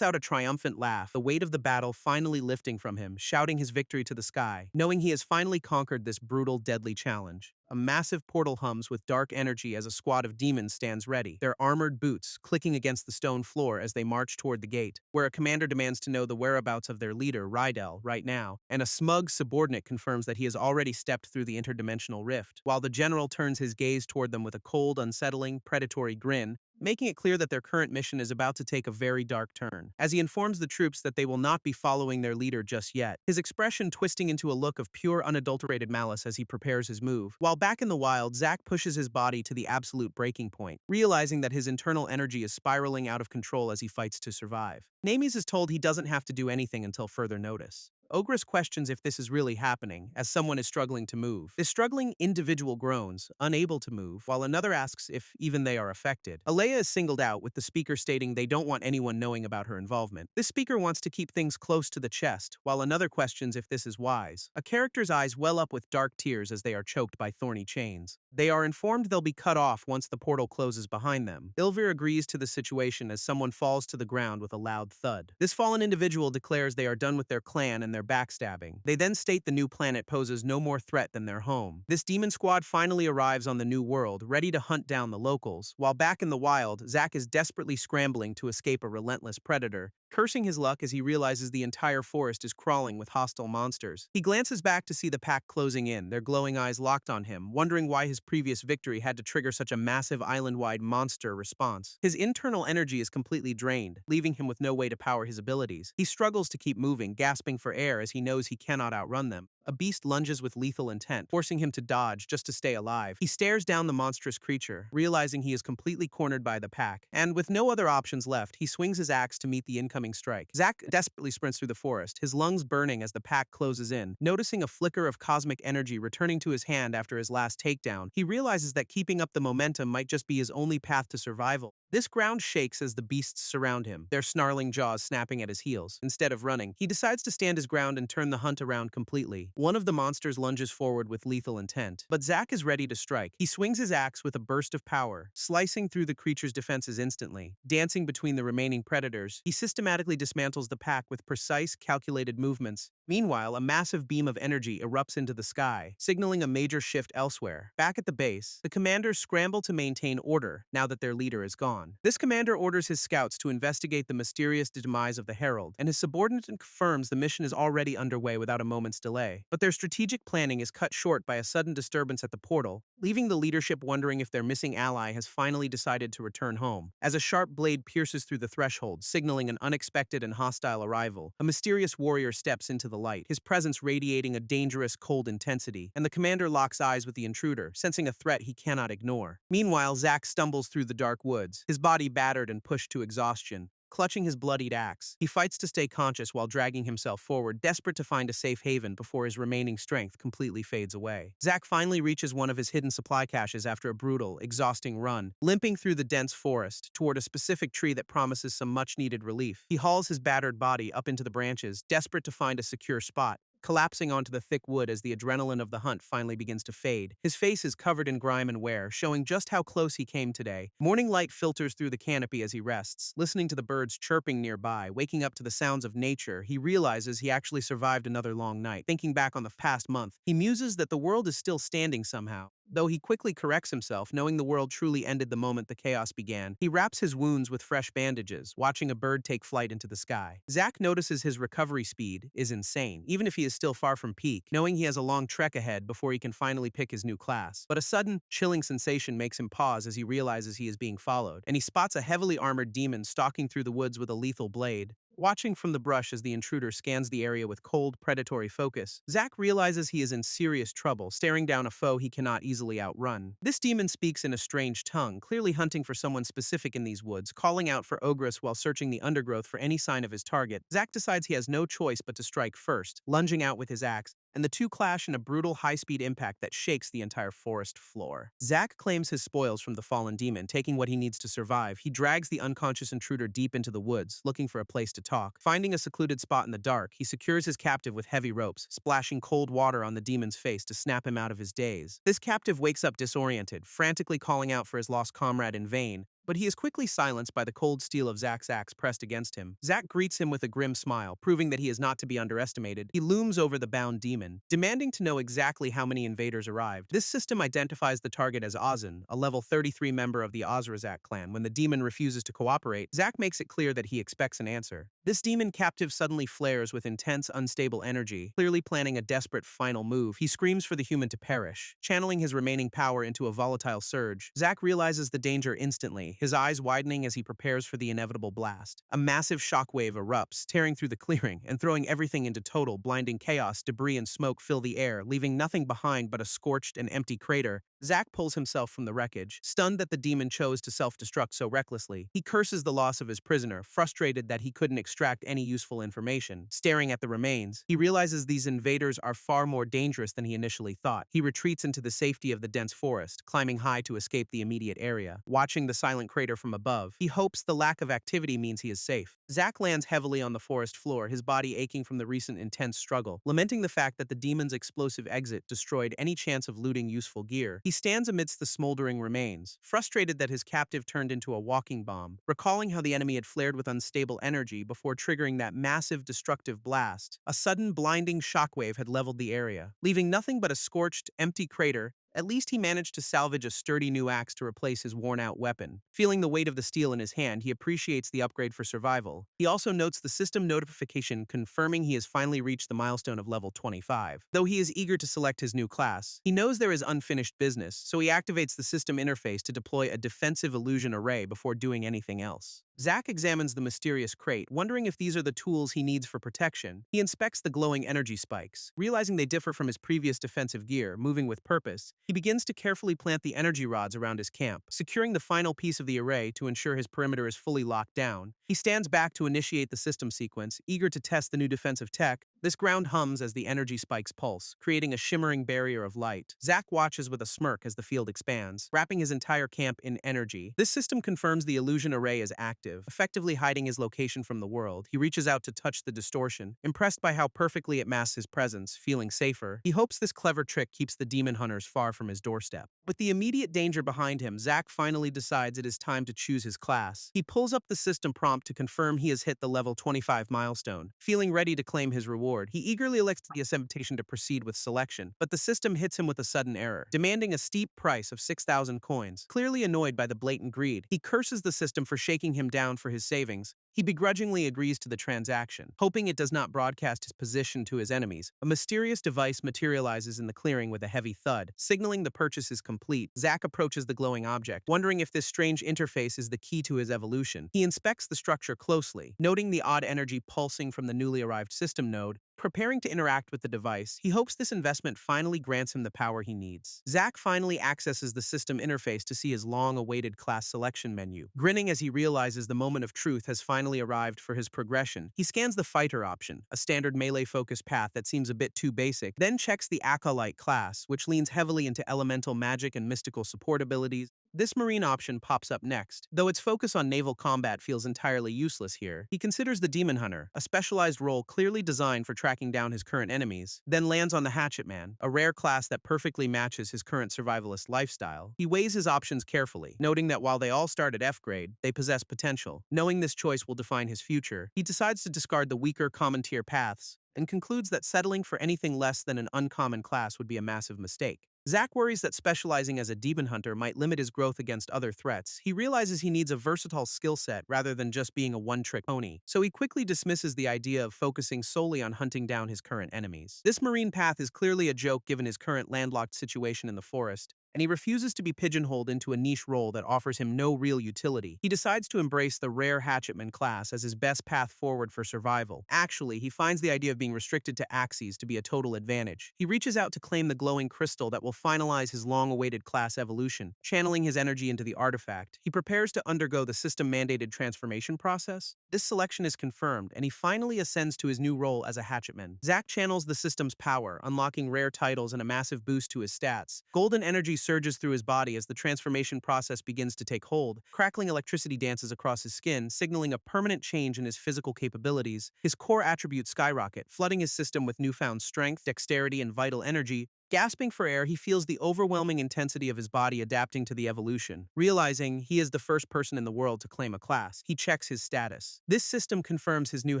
out a triumphant laugh, the weight of the battle finally lifting from him, shouting his victory to the sky, knowing he has finally conquered this brutal, deadly challenge. A massive portal hums with dark energy as a squad of demons stands ready, their armored boots clicking against the stone floor as they march toward the gate, where a commander demands to know the whereabouts of their leader, Rydell, right now, and a smug subordinate confirms that he has already stepped through the interdimensional rift, while the general turns his gaze toward them with a cold, unsettling, predatory grin, making it clear that their current mission is about to take a very dark turn. As he informs the troops that they will not be following their leader just yet, his expression twisting into a look of pure, unadulterated malice as he prepares his move. While back in the wild, Zack pushes his body to the absolute breaking point, realizing that his internal energy is spiraling out of control as he fights to survive. Namies is told he doesn't have to do anything until further notice. Ogress questions if this is really happening, as someone is struggling to move. This struggling individual groans, unable to move, while another asks if even they are affected. Alea is singled out, with the speaker stating they don't want anyone knowing about her involvement. This speaker wants to keep things close to the chest, while another questions if this is wise. A character's eyes well up with dark tears as they are choked by thorny chains. They are informed they'll be cut off once the portal closes behind them. Ilvir agrees to the situation as someone falls to the ground with a loud thud. This fallen individual declares they are done with their clan and their backstabbing. They then state the new planet poses no more threat than their home. This demon squad finally arrives on the new world, ready to hunt down the locals. While back in the wild, Zack is desperately scrambling to escape a relentless predator, cursing his luck as he realizes the entire forest is crawling with hostile monsters. He glances back to see the pack closing in, their glowing eyes locked on him, wondering why his previous victory had to trigger such a massive island-wide monster response. His internal energy is completely drained, leaving him with no way to power his abilities. He struggles to keep moving, gasping for air as he knows he cannot outrun them. A beast lunges with lethal intent, forcing him to dodge just to stay alive. He stares down the monstrous creature, realizing he is completely cornered by the pack, and with no other options left, he swings his axe to meet the incoming strike. Zack desperately sprints through the forest, his lungs burning as the pack closes in. Noticing a flicker of cosmic energy returning to his hand after his last takedown, he realizes that keeping up the momentum might just be his only path to survival. This ground shakes as the beasts surround him, their snarling jaws snapping at his heels. Instead of running, he decides to stand his ground and turn the hunt around completely. One of the monsters lunges forward with lethal intent, but Zack is ready to strike. He swings his axe with a burst of power, slicing through the creature's defenses instantly. Dancing between the remaining predators, he systematically dismantles the pack with precise, calculated movements. Meanwhile, a massive beam of energy erupts into the sky, signaling a major shift elsewhere. Back at the base, the commanders scramble to maintain order now that their leader is gone. This commander orders his scouts to investigate the mysterious demise of the Herald, and his subordinate confirms the mission is already underway without a moment's delay. But their strategic planning is cut short by a sudden disturbance at the portal, leaving the leadership wondering if their missing ally has finally decided to return home. As a sharp blade pierces through the threshold, signaling an unexpected and hostile arrival, a mysterious warrior steps into the light, his presence radiating a dangerous, cold intensity, and the commander locks eyes with the intruder, sensing a threat he cannot ignore. Meanwhile, Zack stumbles through the dark woods, his body battered and pushed to exhaustion. Clutching his bloodied axe, he fights to stay conscious while dragging himself forward, desperate to find a safe haven before his remaining strength completely fades away. Zack finally reaches one of his hidden supply caches after a brutal, exhausting run, limping through the dense forest toward a specific tree that promises some much-needed relief. He hauls his battered body up into the branches, desperate to find a secure spot, collapsing onto the thick wood as the adrenaline of the hunt finally begins to fade. His face is covered in grime and wear, showing just how close he came today. Morning light filters through the canopy as he rests, listening to the birds chirping nearby. Waking up to the sounds of nature, he realizes he actually survived another long night. Thinking back on the past month, he muses that the world is still standing somehow. Though he quickly corrects himself, knowing the world truly ended the moment the chaos began. He wraps his wounds with fresh bandages, watching a bird take flight into the sky. Zack notices his recovery speed is insane, even if he is still far from peak, knowing he has a long trek ahead before he can finally pick his new class. But a sudden, chilling sensation makes him pause as he realizes he is being followed, and he spots a heavily armored demon stalking through the woods with a lethal blade. Watching from the brush as the intruder scans the area with cold, predatory focus, Zack realizes he is in serious trouble, staring down a foe he cannot easily outrun. This demon speaks in a strange tongue, clearly hunting for someone specific in these woods, calling out for Ogress while searching the undergrowth for any sign of his target. Zack decides he has no choice but to strike first, lunging out with his axe, and the two clash in a brutal high-speed impact that shakes the entire forest floor. Zack claims his spoils from the fallen demon, taking what he needs to survive. He drags the unconscious intruder deep into the woods, looking for a place to talk. Finding a secluded spot in the dark, he secures his captive with heavy ropes, splashing cold water on the demon's face to snap him out of his daze. This captive wakes up disoriented, frantically calling out for his lost comrade in vain, but he is quickly silenced by the cold steel of Zack's axe pressed against him. Zack greets him with a grim smile, proving that he is not to be underestimated. He looms over the bound demon, demanding to know exactly how many invaders arrived. This system identifies the target as Ozan, a level 33 member of the Ozrazak clan. When the demon refuses to cooperate, Zack makes it clear that he expects an answer. This demon captive suddenly flares with intense, unstable energy, clearly planning a desperate final move. He screams for the human to perish, channeling his remaining power into a volatile surge. Zack realizes the danger instantly, his eyes widening as he prepares for the inevitable blast. A massive shockwave erupts, tearing through the clearing and throwing everything into total, blinding chaos. Debris and smoke fill the air, leaving nothing behind but a scorched and empty crater. Zack pulls himself from the wreckage, stunned that the demon chose to self-destruct so recklessly. He curses the loss of his prisoner, frustrated that he couldn't extract any useful information. Staring at the remains, he realizes these invaders are far more dangerous than he initially thought. He retreats into the safety of the dense forest, climbing high to escape the immediate area. Watching the silent crater from above, he hopes the lack of activity means he is safe. Zack lands heavily on the forest floor, his body aching from the recent intense struggle, lamenting the fact that the demon's explosive exit destroyed any chance of looting useful gear. He stands amidst the smoldering remains, frustrated that his captive turned into a walking bomb, recalling how the enemy had flared with unstable energy before triggering that massive destructive blast. A sudden blinding shockwave had leveled the area, leaving nothing but a scorched, empty crater. At least he managed to salvage a sturdy new axe to replace his worn-out weapon. Feeling the weight of the steel in his hand, he appreciates the upgrade for survival. He also notes the system notification confirming he has finally reached the milestone of level 25. Though he is eager to select his new class, he knows there is unfinished business, so he activates the system interface to deploy a defensive illusion array before doing anything else. Zack examines the mysterious crate, wondering if these are the tools he needs for protection. He inspects the glowing energy spikes. Realizing they differ from his previous defensive gear, moving with purpose, he begins to carefully plant the energy rods around his camp, securing the final piece of the array to ensure his perimeter is fully locked down. He stands back to initiate the system sequence, eager to test the new defensive tech. This ground hums as the energy spikes pulse, creating a shimmering barrier of light. Zack watches with a smirk as the field expands, wrapping his entire camp in energy. This system confirms the illusion array is active, effectively hiding his location from the world. He reaches out to touch the distortion, impressed by how perfectly it masks his presence. Feeling safer, he hopes this clever trick keeps the demon hunters far from his doorstep. With the immediate danger behind him, Zack finally decides it is time to choose his class. He pulls up the system prompt to confirm he has hit the level 25 milestone. Feeling ready to claim his reward, he eagerly elects the invitation to proceed with selection, but the system hits him with a sudden error, demanding a steep price of 6,000 coins. Clearly annoyed by the blatant greed, he curses the system for shaking him down for his savings. He begrudgingly agrees to the transaction, hoping it does not broadcast his position to his enemies. A mysterious device materializes in the clearing with a heavy thud, signaling the purchase is complete. Zack approaches the glowing object, wondering if this strange interface is the key to his evolution. He inspects the structure closely, noting the odd energy pulsing from the newly arrived system node. Preparing to interact with the device, he hopes this investment finally grants him the power he needs. Zack finally accesses the system interface to see his long-awaited class selection menu. Grinning as he realizes the moment of truth has finally arrived for his progression, he scans the fighter option, a standard melee-focused path that seems a bit too basic, then checks the acolyte class, which leans heavily into elemental magic and mystical support abilities. This marine option pops up next. Though its focus on naval combat feels entirely useless here, he considers the Demon Hunter, a specialized role clearly designed for tracking down his current enemies, then lands on the HATCHETMAN, a rare class that perfectly matches his current survivalist lifestyle. He weighs his options carefully, noting that while they all start at F grade, they possess potential. Knowing this choice will define his future, he decides to discard the weaker common tier paths and concludes that settling for anything less than an uncommon class would be a massive mistake. Zack worries that specializing as a demon hunter might limit his growth against other threats. He realizes he needs a versatile skill set rather than just being a one-trick pony, so he quickly dismisses the idea of focusing solely on hunting down his current enemies. This marine path is clearly a joke given his current landlocked situation in the forest. and he refuses to be pigeonholed into a niche role that offers him no real utility. He decides to embrace the rare Hatchetman class as his best path forward for survival. Actually, he finds the idea of being restricted to axes to be a total advantage. He reaches out to claim the glowing crystal that will finalize his long-awaited class evolution. Channeling his energy into the artifact, he prepares to undergo the system-mandated transformation process. This selection is confirmed, and he finally ascends to his new role as a Hatchetman. Zack channels the system's power, unlocking rare titles and a massive boost to his stats. Golden energy surges through his body as the transformation process begins to take hold. Crackling electricity dances across his skin, signaling a permanent change in his physical capabilities. His core attributes skyrocket, flooding his system with newfound strength, dexterity, and vital energy. Gasping for air, he feels the overwhelming intensity of his body adapting to the evolution. Realizing he is the first person in the world to claim a class, he checks his status. This system confirms his new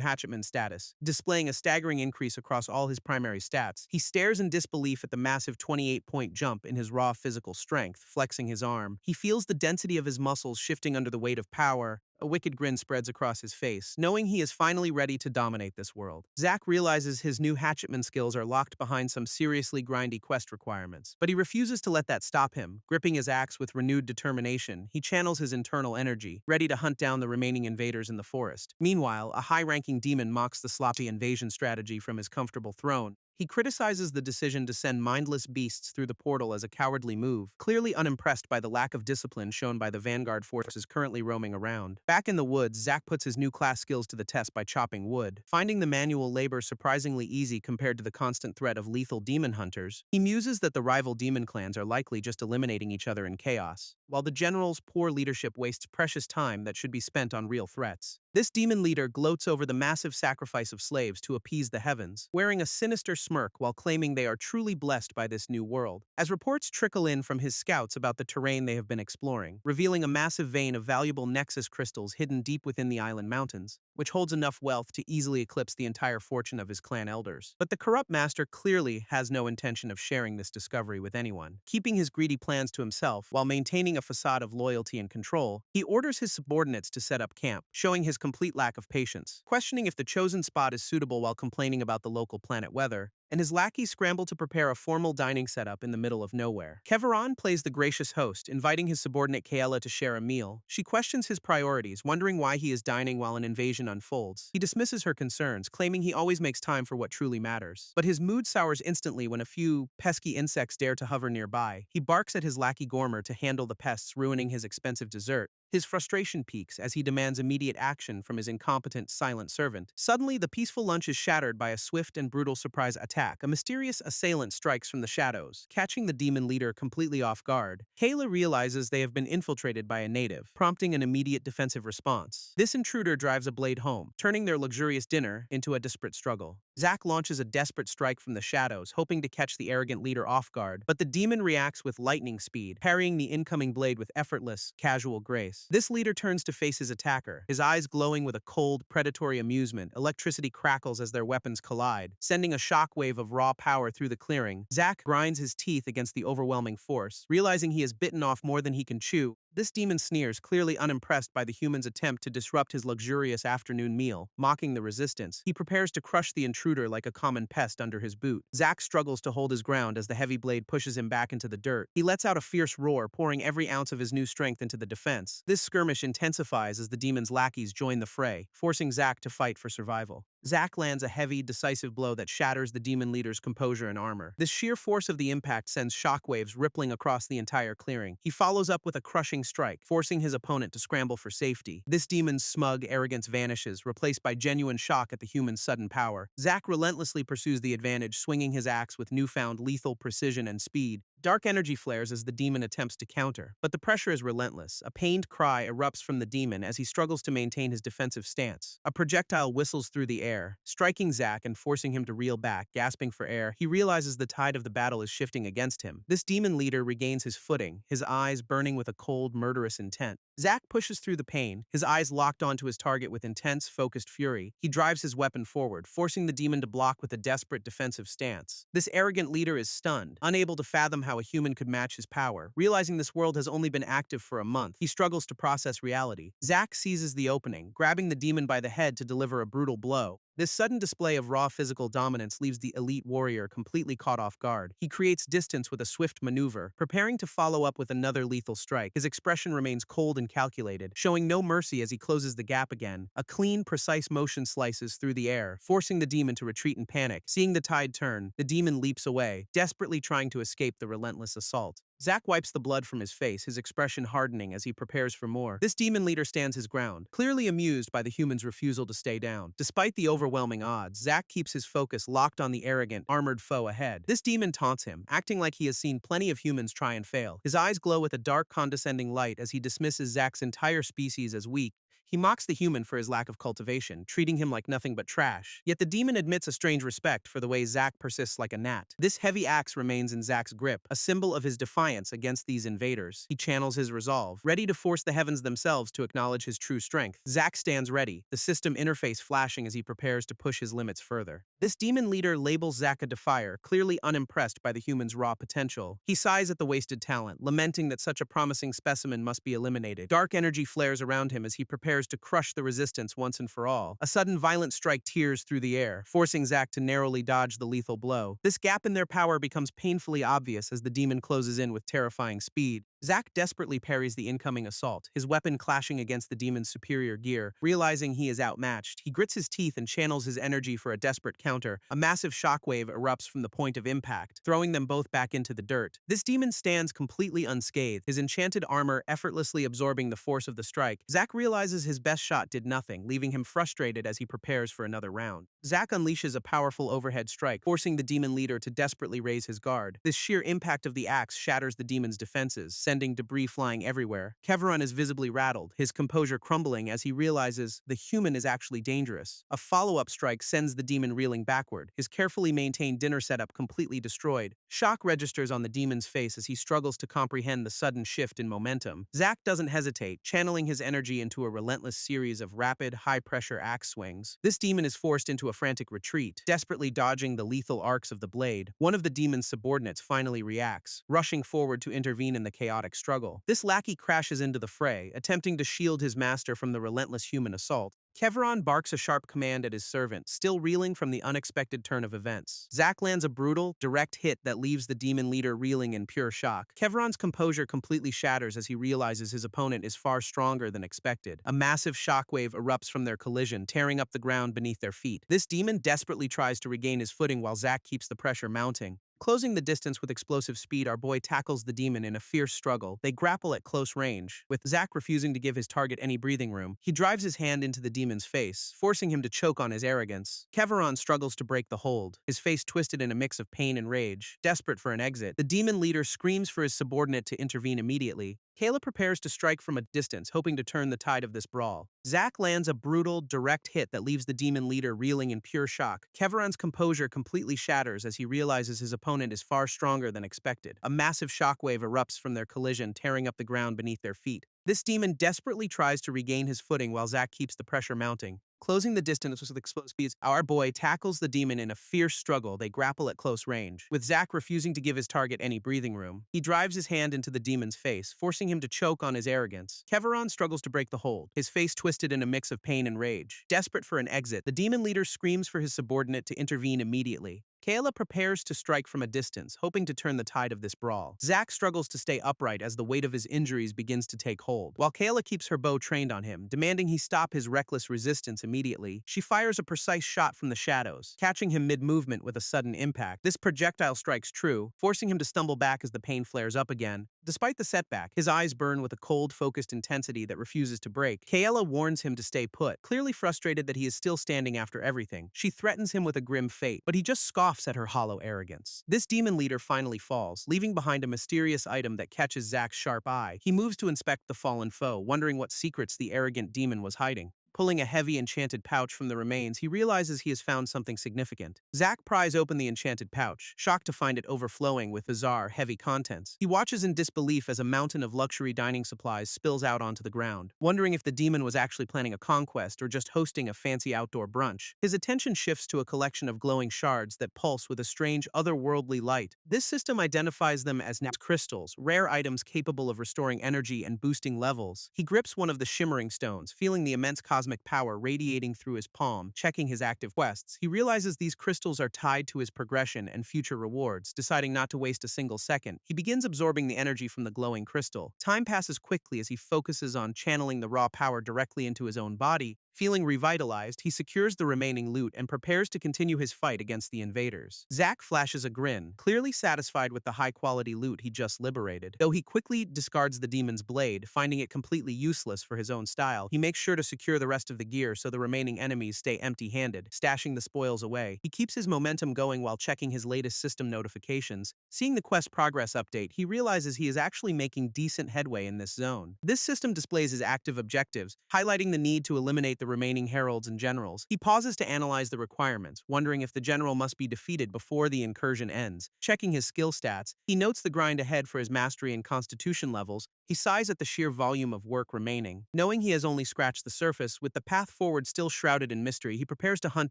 Hatchetman status, displaying a staggering increase across all his primary stats. He stares in disbelief at the massive 28-point jump in his raw physical strength, flexing his arm. He feels the density of his muscles shifting under the weight of power. A wicked grin spreads across his face, knowing he is finally ready to dominate this world. Zack realizes his new Hatchetman skills are locked behind some seriously grindy quest requirements, but he refuses to let that stop him. Gripping his axe with renewed determination, he channels his internal energy, ready to hunt down the remaining invaders in the forest. Meanwhile, a high-ranking demon mocks the sloppy invasion strategy from his comfortable throne. He criticizes the decision to send mindless beasts through the portal as a cowardly move, clearly unimpressed by the lack of discipline shown by the vanguard forces currently roaming around. Back in the woods, Zack puts his new class skills to the test by chopping wood. Finding the manual labor surprisingly easy compared to the constant threat of lethal demon hunters, he muses that the rival demon clans are likely just eliminating each other in chaos, while the general's poor leadership wastes precious time that should be spent on real threats. This demon leader gloats over the massive sacrifice of slaves to appease the heavens, wearing a sinister smirk while claiming they are truly blessed by this new world. As reports trickle in from his scouts about the terrain they have been exploring, revealing a massive vein of valuable nexus crystals hidden deep within the island mountains, which holds enough wealth to easily eclipse the entire fortune of his clan elders. But the corrupt master clearly has no intention of sharing this discovery with anyone. Keeping his greedy plans to himself while maintaining a facade of loyalty and control, he orders his subordinates to set up camp, showing his complete lack of patience. Questioning if the chosen spot is suitable while complaining about the local planet weather, and his lackeys scramble to prepare a formal dining setup in the middle of nowhere. Keveron plays the gracious host, inviting his subordinate Kaela to share a meal. She questions his priorities, wondering why he is dining while an invasion unfolds. He dismisses her concerns, claiming he always makes time for what truly matters. But his mood sours instantly when a few pesky insects dare to hover nearby. He barks at his lackey Gormer to handle the pests, ruining his expensive dessert. His frustration peaks as he demands immediate action from his incompetent, silent servant. Suddenly, the peaceful lunch is shattered by a swift and brutal surprise attack. A mysterious assailant strikes from the shadows, catching the demon leader completely off guard. Kayla realizes they have been infiltrated by a native, prompting an immediate defensive response. This intruder drives a blade home, turning their luxurious dinner into a desperate struggle. Zack launches a desperate strike from the shadows, hoping to catch the arrogant leader off guard, but the demon reacts with lightning speed, parrying the incoming blade with effortless, casual grace. This leader turns to face his attacker, his eyes glowing with a cold, predatory amusement. Electricity crackles as their weapons collide, sending a shockwave of raw power through the clearing. Zack grinds his teeth against the overwhelming force, realizing he has bitten off more than he can chew. This demon sneers, clearly unimpressed by the human's attempt to disrupt his luxurious afternoon meal, mocking the resistance. He prepares to crush the intruder like a common pest under his boot. Zack struggles to hold his ground as the heavy blade pushes him back into the dirt. He lets out a fierce roar, pouring every ounce of his new strength into the defense. This skirmish intensifies as the demon's lackeys join the fray, forcing Zack to fight for survival. Zack lands a heavy, decisive blow that shatters the demon leader's composure and armor. The sheer force of the impact sends shockwaves rippling across the entire clearing. He follows up with a crushing strike, forcing his opponent to scramble for safety. This demon's smug arrogance vanishes, replaced by genuine shock at the human's sudden power. Zack relentlessly pursues the advantage, swinging his axe with newfound lethal precision and speed. Dark energy flares as the demon attempts to counter, but the pressure is relentless. A pained cry erupts from the demon as he struggles to maintain his defensive stance. A projectile whistles through the air, striking Zack and forcing him to reel back. Gasping for air, he realizes the tide of the battle is shifting against him. This demon leader regains his footing, his eyes burning with a cold, murderous intent. Zack pushes through the pain, his eyes locked onto his target with intense, focused fury. He drives his weapon forward, forcing the demon to block with a desperate defensive stance. This arrogant leader is stunned, unable to fathom how a human could match his power. Realizing this world has only been active for a month, he struggles to process reality. Zack seizes the opening, grabbing the demon by the head to deliver a brutal blow. This sudden display of raw physical dominance leaves the elite warrior completely caught off guard. He creates distance with a swift maneuver, preparing to follow up with another lethal strike. His expression remains cold and calculated, showing no mercy as he closes the gap again. A clean, precise motion slices through the air, forcing the demon to retreat in panic. Seeing the tide turn, the demon leaps away, desperately trying to escape the relentless assault. Zack wipes the blood from his face, his expression hardening as he prepares for more. This demon leader stands his ground, clearly amused by the human's refusal to stay down. Despite the overwhelming odds, Zack keeps his focus locked on the arrogant, armored foe ahead. This demon taunts him, acting like he has seen plenty of humans try and fail. His eyes glow with a dark, condescending light as he dismisses Zack's entire species as weak. He mocks the human for his lack of cultivation, treating him like nothing but trash. Yet the demon admits a strange respect for the way Zack persists like a gnat. This heavy axe remains in Zack's grip, a symbol of his defiance against these invaders. He channels his resolve, ready to force the heavens themselves to acknowledge his true strength. Zack stands ready, the system interface flashing as he prepares to push his limits further. This demon leader labels Zack a defier, clearly unimpressed by the human's raw potential. He sighs at the wasted talent, lamenting that such a promising specimen must be eliminated. Dark energy flares around him as he prepares to crush the resistance once and for all. A sudden violent strike tears through the air, forcing Zack to narrowly dodge the lethal blow. This gap in their power becomes painfully obvious as the demon closes in with terrifying speed. Zack desperately parries the incoming assault, his weapon clashing against the demon's superior gear. Realizing he is outmatched, he grits his teeth and channels his energy for a desperate counter. A massive shockwave erupts from the point of impact, throwing them both back into the dirt. This demon stands completely unscathed, his enchanted armor effortlessly absorbing the force of the strike. Zack realizes his best shot did nothing, leaving him frustrated as he prepares for another round. Zack unleashes a powerful overhead strike, forcing the demon leader to desperately raise his guard. This sheer impact of the axe shatters the demon's defenses, sending debris flying everywhere. Keveron is visibly rattled, his composure crumbling as he realizes the human is actually dangerous. A follow-up strike sends the demon reeling backward, his carefully maintained dinner setup completely destroyed. Shock registers on the demon's face as he struggles to comprehend the sudden shift in momentum. Zack doesn't hesitate, channeling his energy into a relentless series of rapid, high-pressure axe swings. This demon is forced into a frantic retreat, desperately dodging the lethal arcs of the blade. One of the demon's subordinates finally reacts, rushing forward to intervene in the chaotic struggle. This lackey crashes into the fray, attempting to shield his master from the relentless human assault. Keveron barks a sharp command at his servant, still reeling from the unexpected turn of events. Zack lands a brutal, direct hit that leaves the demon leader reeling in pure shock. Keveron's composure completely shatters as he realizes his opponent is far stronger than expected. A massive shockwave erupts from their collision, tearing up the ground beneath their feet. This demon desperately tries to regain his footing while Zack keeps the pressure mounting. Closing the distance with explosive speed, our boy tackles the demon in a fierce struggle. They grapple at close range, with Zack refusing to give his target any breathing room. He drives his hand into the demon's face, forcing him to choke on his arrogance. Keveron struggles to break the hold, his face twisted in a mix of pain and rage. Desperate for an exit, the demon leader screams for his subordinate to intervene immediately. Kayla prepares to strike from a distance, hoping to turn the tide of this brawl. Zack lands a brutal, direct hit that leaves the demon leader reeling in pure shock. Keveron's composure completely shatters as he realizes his opponent is far stronger than expected. A massive shockwave erupts from their collision, tearing up the ground beneath their feet. This demon desperately tries to regain his footing while Zack keeps the pressure mounting. Closing the distance with explosive speeds, our boy tackles the demon in a fierce struggle. They grapple at close range, with Zack refusing to give his target any breathing room. He drives his hand into the demon's face, forcing him to choke on his arrogance. Keveron struggles to break the hold, his face twisted in a mix of pain and rage. Desperate for an exit, the demon leader screams for his subordinate to intervene immediately. Kayla prepares to strike from a distance, hoping to turn the tide of this brawl. Zack struggles to stay upright as the weight of his injuries begins to take hold, while Kayla keeps her bow trained on him, demanding he stop his reckless resistance immediately. She fires a precise shot from the shadows, catching him mid-movement with a sudden impact. This projectile strikes true, forcing him to stumble back as the pain flares up again. Despite the setback, his eyes burn with a cold, focused intensity that refuses to break. Kayla warns him to stay put, clearly frustrated that he is still standing after everything. She threatens him with a grim fate, but he just scoffs at her hollow arrogance. This demon leader finally falls, leaving behind a mysterious item that catches Zack's sharp eye. He moves to inspect the fallen foe, wondering what secrets the arrogant demon was hiding. Pulling a heavy enchanted pouch from the remains, he realizes he has found something significant. Zack pries open the enchanted pouch, shocked to find it overflowing with bizarre, heavy contents. He watches in disbelief as a mountain of luxury dining supplies spills out onto the ground, wondering if the demon was actually planning a conquest or just hosting a fancy outdoor brunch. His attention shifts to a collection of glowing shards that pulse with a strange, otherworldly light. This system identifies them as crystals, rare items capable of restoring energy and boosting levels. He grips one of the shimmering stones, feeling the immense cosmic cosmic power radiating through his palm, checking his active quests. He realizes these crystals are tied to his progression and future rewards. Deciding not to waste a single second, he begins absorbing the energy from the glowing crystal. Time passes quickly as he focuses on channeling the raw power directly into his own body. Feeling revitalized, he secures the remaining loot and prepares to continue his fight against the invaders. Zack flashes a grin, clearly satisfied with the high-quality loot he just liberated. Though he quickly discards the demon's blade, finding it completely useless for his own style, he makes sure to secure the rest of the gear so the remaining enemies stay empty-handed, stashing the spoils away. He keeps his momentum going while checking his latest system notifications. Seeing the quest progress update, he realizes he is actually making decent headway in this zone. This system displays his active objectives, highlighting the need to eliminate the remaining heralds and generals. He pauses to analyze the requirements, wondering if the general must be defeated before the incursion ends. Checking his skill stats, he notes the grind ahead for his mastery and constitution levels. He sighs at the sheer volume of work remaining. Knowing he has only scratched the surface, with the path forward still shrouded in mystery, he prepares to hunt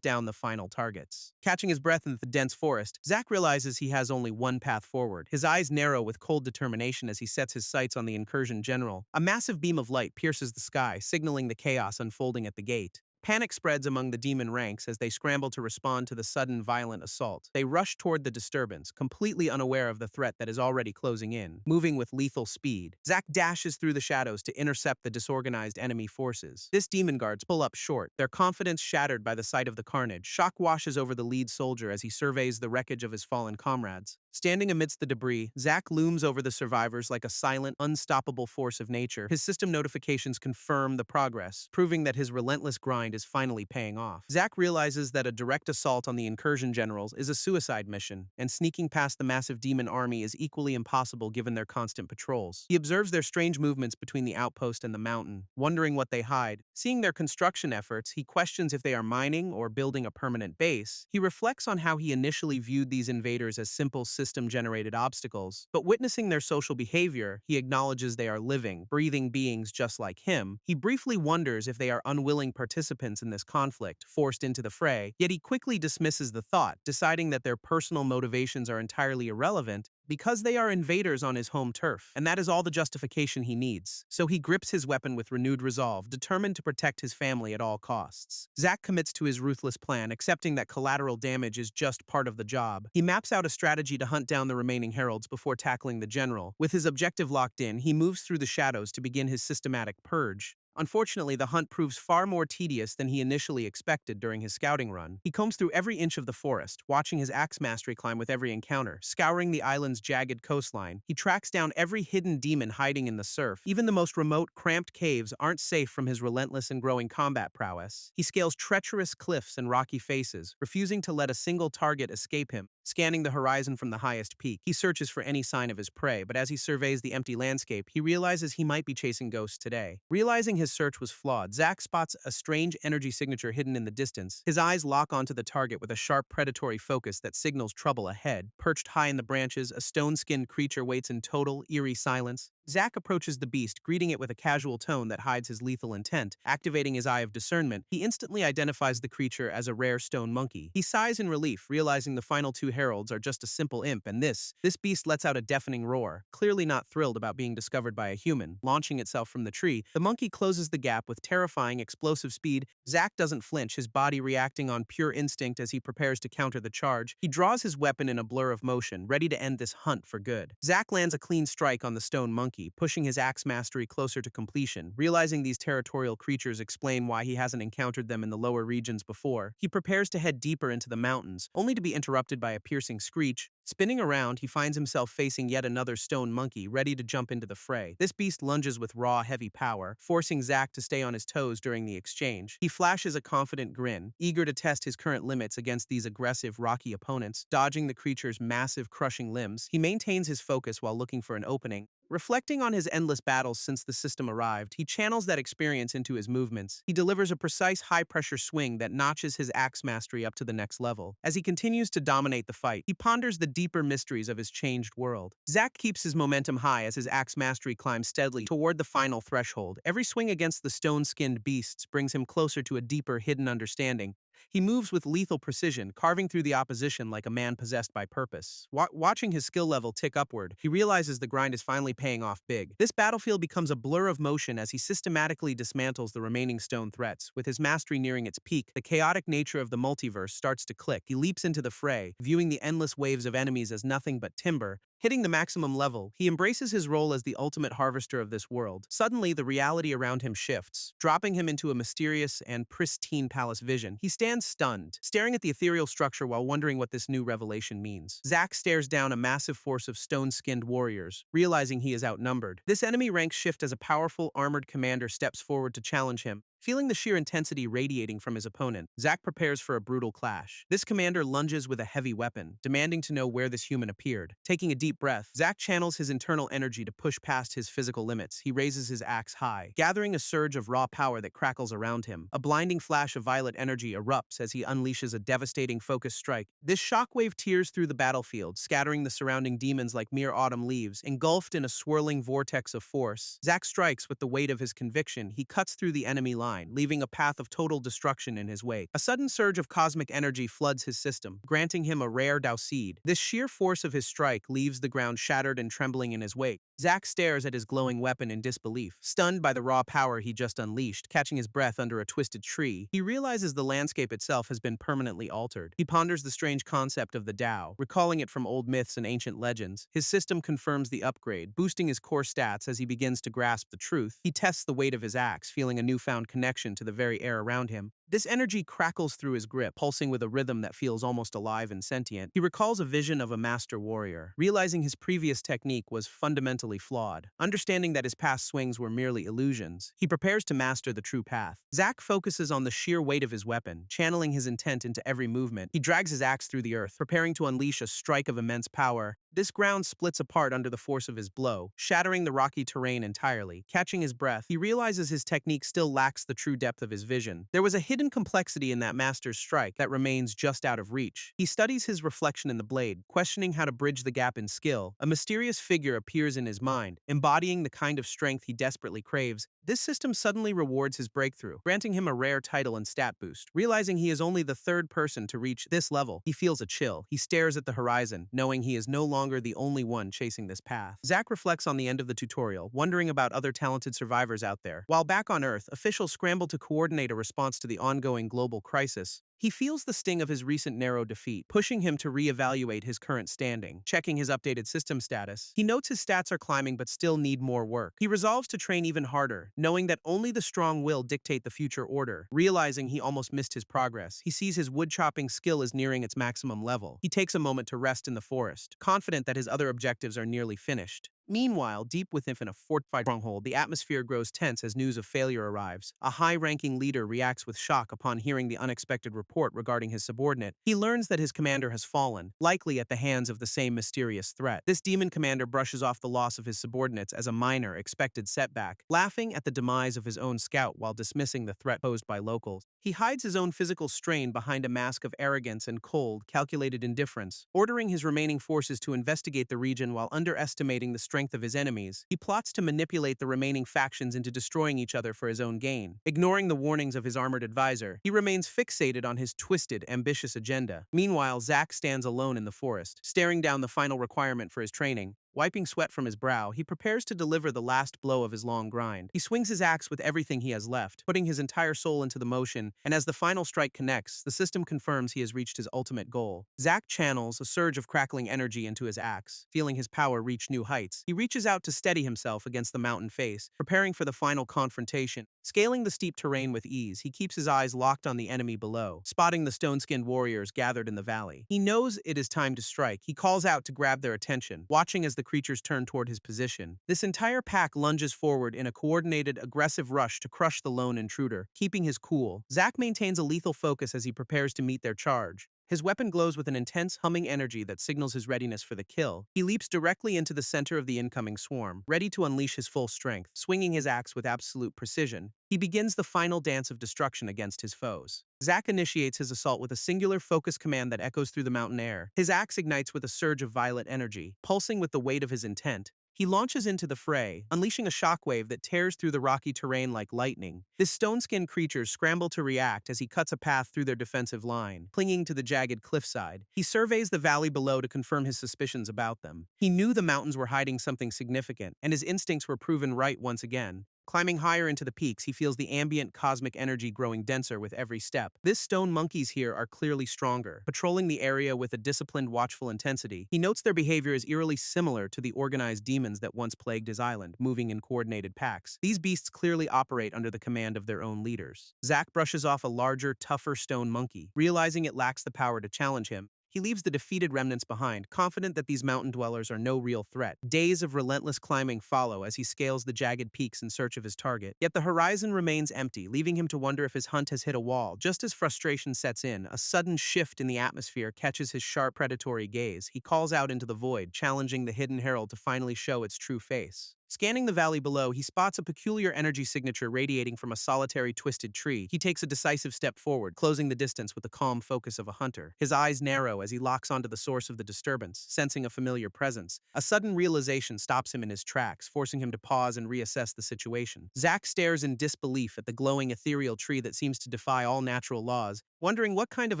down the final targets. Catching his breath in the dense forest, Zack realizes he has only one path forward. His eyes narrow with cold determination as he sets his sights on the incursion general. A massive beam of light pierces the sky, signaling the chaos unfolding at the gate. Panic spreads among the demon ranks as they scramble to respond to the sudden violent assault. They rush toward the disturbance, completely unaware of the threat that is already closing in. Moving with lethal speed, Zack dashes through the shadows to intercept the disorganized enemy forces. This demon guards pull up short, their confidence shattered by the sight of the carnage. Shock washes over the lead soldier as he surveys the wreckage of his fallen comrades. Standing amidst the debris, Zack looms over the survivors like a silent, unstoppable force of nature. His system notifications confirm the progress, proving that his relentless grind is finally paying off. Zack realizes that a direct assault on the incursion generals is a suicide mission, and sneaking past the massive demon army is equally impossible given their constant patrols. He observes their strange movements between the outpost and the mountain, wondering what they hide. Seeing their construction efforts, he questions if they are mining or building a permanent base. He reflects on how he initially viewed these invaders as simple system-generated obstacles, but witnessing their social behavior, he acknowledges they are living, breathing beings just like him. He briefly wonders if they are unwilling participants in this conflict, forced into the fray, yet he quickly dismisses the thought, deciding that their personal motivations are entirely irrelevant because they are invaders on his home turf, and that is all the justification he needs. So he grips his weapon with renewed resolve, determined to protect his family at all costs. Zack commits to his ruthless plan, accepting that collateral damage is just part of the job. He maps out a strategy to hunt down the remaining heralds before tackling the general. With his objective locked in, he moves through the shadows to begin his systematic purge. Unfortunately, the hunt proves far more tedious than he initially expected during his scouting run. He combs through every inch of the forest, watching his axe mastery climb with every encounter. Scouring the island's jagged coastline, he tracks down every hidden demon hiding in the surf. Even the most remote, cramped caves aren't safe from his relentless and growing combat prowess. He scales treacherous cliffs and rocky faces, refusing to let a single target escape him. Scanning the horizon from the highest peak, he searches for any sign of his prey, but as he surveys the empty landscape, he realizes he might be chasing ghosts today. Realizing his search was flawed, Zack spots a strange energy signature hidden in the distance. His eyes lock onto the target with a sharp predatory focus that signals trouble ahead. Perched high in the branches, a stone-skinned creature waits in total, eerie silence. Zack approaches the beast, greeting it with a casual tone that hides his lethal intent. Activating his eye of discernment, he instantly identifies the creature as a rare stone monkey. He sighs in relief, realizing the final two heralds are just a simple imp, and this beast lets out a deafening roar, clearly not thrilled about being discovered by a human. Launching itself from the tree, the monkey closes the gap with terrifying, explosive speed. Zack doesn't flinch, his body reacting on pure instinct as he prepares to counter the charge. He draws his weapon in a blur of motion, ready to end this hunt for good. Zack lands a clean strike on the stone monkey, pushing his axe mastery closer to completion. Realizing these territorial creatures explain why he hasn't encountered them in the lower regions before, he prepares to head deeper into the mountains, only to be interrupted by a piercing screech. Spinning around, he finds himself facing yet another stone monkey, ready to jump into the fray. This beast lunges with raw, heavy power, forcing Zack to stay on his toes during the exchange. He flashes a confident grin, eager to test his current limits against these aggressive, rocky opponents. Dodging the creature's massive, crushing limbs, he maintains his focus while looking for an opening. Reflecting on his endless battles since the system arrived, he channels that experience into his movements. He delivers a precise high-pressure swing that notches his axe mastery up to the next level. As he continues to dominate the fight, he ponders the deeper mysteries of his changed world. Zack keeps his momentum high as his axe mastery climbs steadily toward the final threshold. Every swing against the stone-skinned beasts brings him closer to a deeper, hidden understanding. He moves with lethal precision, carving through the opposition like a man possessed by purpose. Watching his skill level tick upward, he realizes the grind is finally paying off big. This battlefield becomes a blur of motion as he systematically dismantles the remaining stone threats. With his mastery nearing its peak, the chaotic nature of the multiverse starts to click. He leaps into the fray, viewing the endless waves of enemies as nothing but timber. Hitting the maximum level, he embraces his role as the ultimate harvester of this world. Suddenly, the reality around him shifts, dropping him into a mysterious and pristine palace vision. He stands stunned, staring at the ethereal structure while wondering what this new revelation means. Zack stares down a massive force of stone-skinned warriors, realizing he is outnumbered. This enemy rank shift as a powerful, armored commander steps forward to challenge him. Feeling the sheer intensity radiating from his opponent, Zack prepares for a brutal clash. This commander lunges with a heavy weapon, demanding to know where this human appeared. Taking a deep breath, Zack channels his internal energy to push past his physical limits. He raises his axe high, gathering a surge of raw power that crackles around him. A blinding flash of violet energy erupts as he unleashes a devastating focus strike. This shockwave tears through the battlefield, scattering the surrounding demons like mere autumn leaves. Engulfed in a swirling vortex of force, Zack strikes with the weight of his conviction. He cuts through the enemy line, leaving a path of total destruction in his wake. A sudden surge of cosmic energy floods his system, granting him a rare Dao seed. This sheer force of his strike leaves the ground shattered and trembling in his wake. Zack stares at his glowing weapon in disbelief, stunned by the raw power he just unleashed. Catching his breath under a twisted tree, he realizes the landscape itself has been permanently altered. He ponders the strange concept of the Dao, recalling it from old myths and ancient legends. His system confirms the upgrade, boosting his core stats as he begins to grasp the truth. He tests the weight of his axe, feeling a newfound connection to the very air around him. This energy crackles through his grip, pulsing with a rhythm that feels almost alive and sentient. He recalls a vision of a master warrior, realizing his previous technique was fundamentally flawed. Understanding that his past swings were merely illusions, he prepares to master the true path. Zack focuses on the sheer weight of his weapon, channeling his intent into every movement. He drags his axe through the earth, preparing to unleash a strike of immense power. This ground splits apart under the force of his blow, shattering the rocky terrain entirely. Catching his breath, he realizes his technique still lacks the true depth of his vision. There was a hidden complexity in that master's strike that remains just out of reach. He studies his reflection in the blade, questioning how to bridge the gap in skill. A mysterious figure appears in his mind, embodying the kind of strength he desperately craves. This system suddenly rewards his breakthrough, granting him a rare title and stat boost. Realizing he is only the third person to reach this level, he feels a chill. He stares at the horizon, knowing he is no longer the only one chasing this path. Zack reflects on the end of the tutorial, wondering about other talented survivors out there. While back on Earth, officials scramble to coordinate a response to the ongoing global crisis. He feels the sting of his recent narrow defeat, pushing him to reevaluate his current standing. Checking his updated system status, he notes his stats are climbing but still need more work. He resolves to train even harder, knowing that only the strong will dictate the future order. Realizing he almost missed his progress, he sees his wood-chopping skill is nearing its maximum level. He takes a moment to rest in the forest, confident that his other objectives are nearly finished. Meanwhile, deep within a fortified stronghold, the atmosphere grows tense as news of failure arrives. A high-ranking leader reacts with shock upon hearing the unexpected report regarding his subordinate. He learns that his commander has fallen, likely at the hands of the same mysterious threat. This demon commander brushes off the loss of his subordinates as a minor, expected setback, laughing at the demise of his own scout while dismissing the threat posed by locals. He hides his own physical strain behind a mask of arrogance and cold, calculated indifference, ordering his remaining forces to investigate the region while underestimating the strength of his enemies. He plots to manipulate the remaining factions into destroying each other for his own gain. Ignoring the warnings of his armored advisor, he remains fixated on his twisted, ambitious agenda. Meanwhile, Zack stands alone in the forest, staring down the final requirement for his training. Wiping sweat from his brow, he prepares to deliver the last blow of his long grind. He swings his axe with everything he has left, putting his entire soul into the motion, and as the final strike connects, the system confirms he has reached his ultimate goal. Zack channels a surge of crackling energy into his axe, feeling his power reach new heights. He reaches out to steady himself against the mountain face, preparing for the final confrontation. Scaling the steep terrain with ease, he keeps his eyes locked on the enemy below, spotting the stone-skinned warriors gathered in the valley. He knows it is time to strike. He calls out to grab their attention, watching as the creatures turn toward his position. This entire pack lunges forward in a coordinated, aggressive rush to crush the lone intruder. Keeping his cool, Zack maintains a lethal focus as he prepares to meet their charge. His weapon glows with an intense, humming energy that signals his readiness for the kill. He leaps directly into the center of the incoming swarm, ready to unleash his full strength. Swinging his axe with absolute precision, he begins the final dance of destruction against his foes. Zack initiates his assault with a singular focus command that echoes through the mountain air. His axe ignites with a surge of violet energy, pulsing with the weight of his intent. He launches into the fray, unleashing a shockwave that tears through the rocky terrain like lightning. This stone-skinned creatures scramble to react as he cuts a path through their defensive line, clinging to the jagged cliffside. He surveys the valley below to confirm his suspicions about them. He knew the mountains were hiding something significant, and his instincts were proven right once again. Climbing higher into the peaks, he feels the ambient cosmic energy growing denser with every step. This stone monkeys here are clearly stronger, patrolling the area with a disciplined, watchful intensity. He notes their behavior is eerily similar to the organized demons that once plagued his island, moving in coordinated packs. These beasts clearly operate under the command of their own leaders. Zack brushes off a larger, tougher stone monkey, realizing it lacks the power to challenge him. He leaves the defeated remnants behind, confident that these mountain dwellers are no real threat. Days of relentless climbing follow as he scales the jagged peaks in search of his target. Yet the horizon remains empty, leaving him to wonder if his hunt has hit a wall. Just as frustration sets in, a sudden shift in the atmosphere catches his sharp predatory gaze. He calls out into the void, challenging the hidden herald to finally show its true face. Scanning the valley below, he spots a peculiar energy signature radiating from a solitary twisted tree. He takes a decisive step forward, closing the distance with the calm focus of a hunter. His eyes narrow as he locks onto the source of the disturbance, sensing a familiar presence. A sudden realization stops him in his tracks, forcing him to pause and reassess the situation. Zack stares in disbelief at the glowing ethereal tree that seems to defy all natural laws, wondering what kind of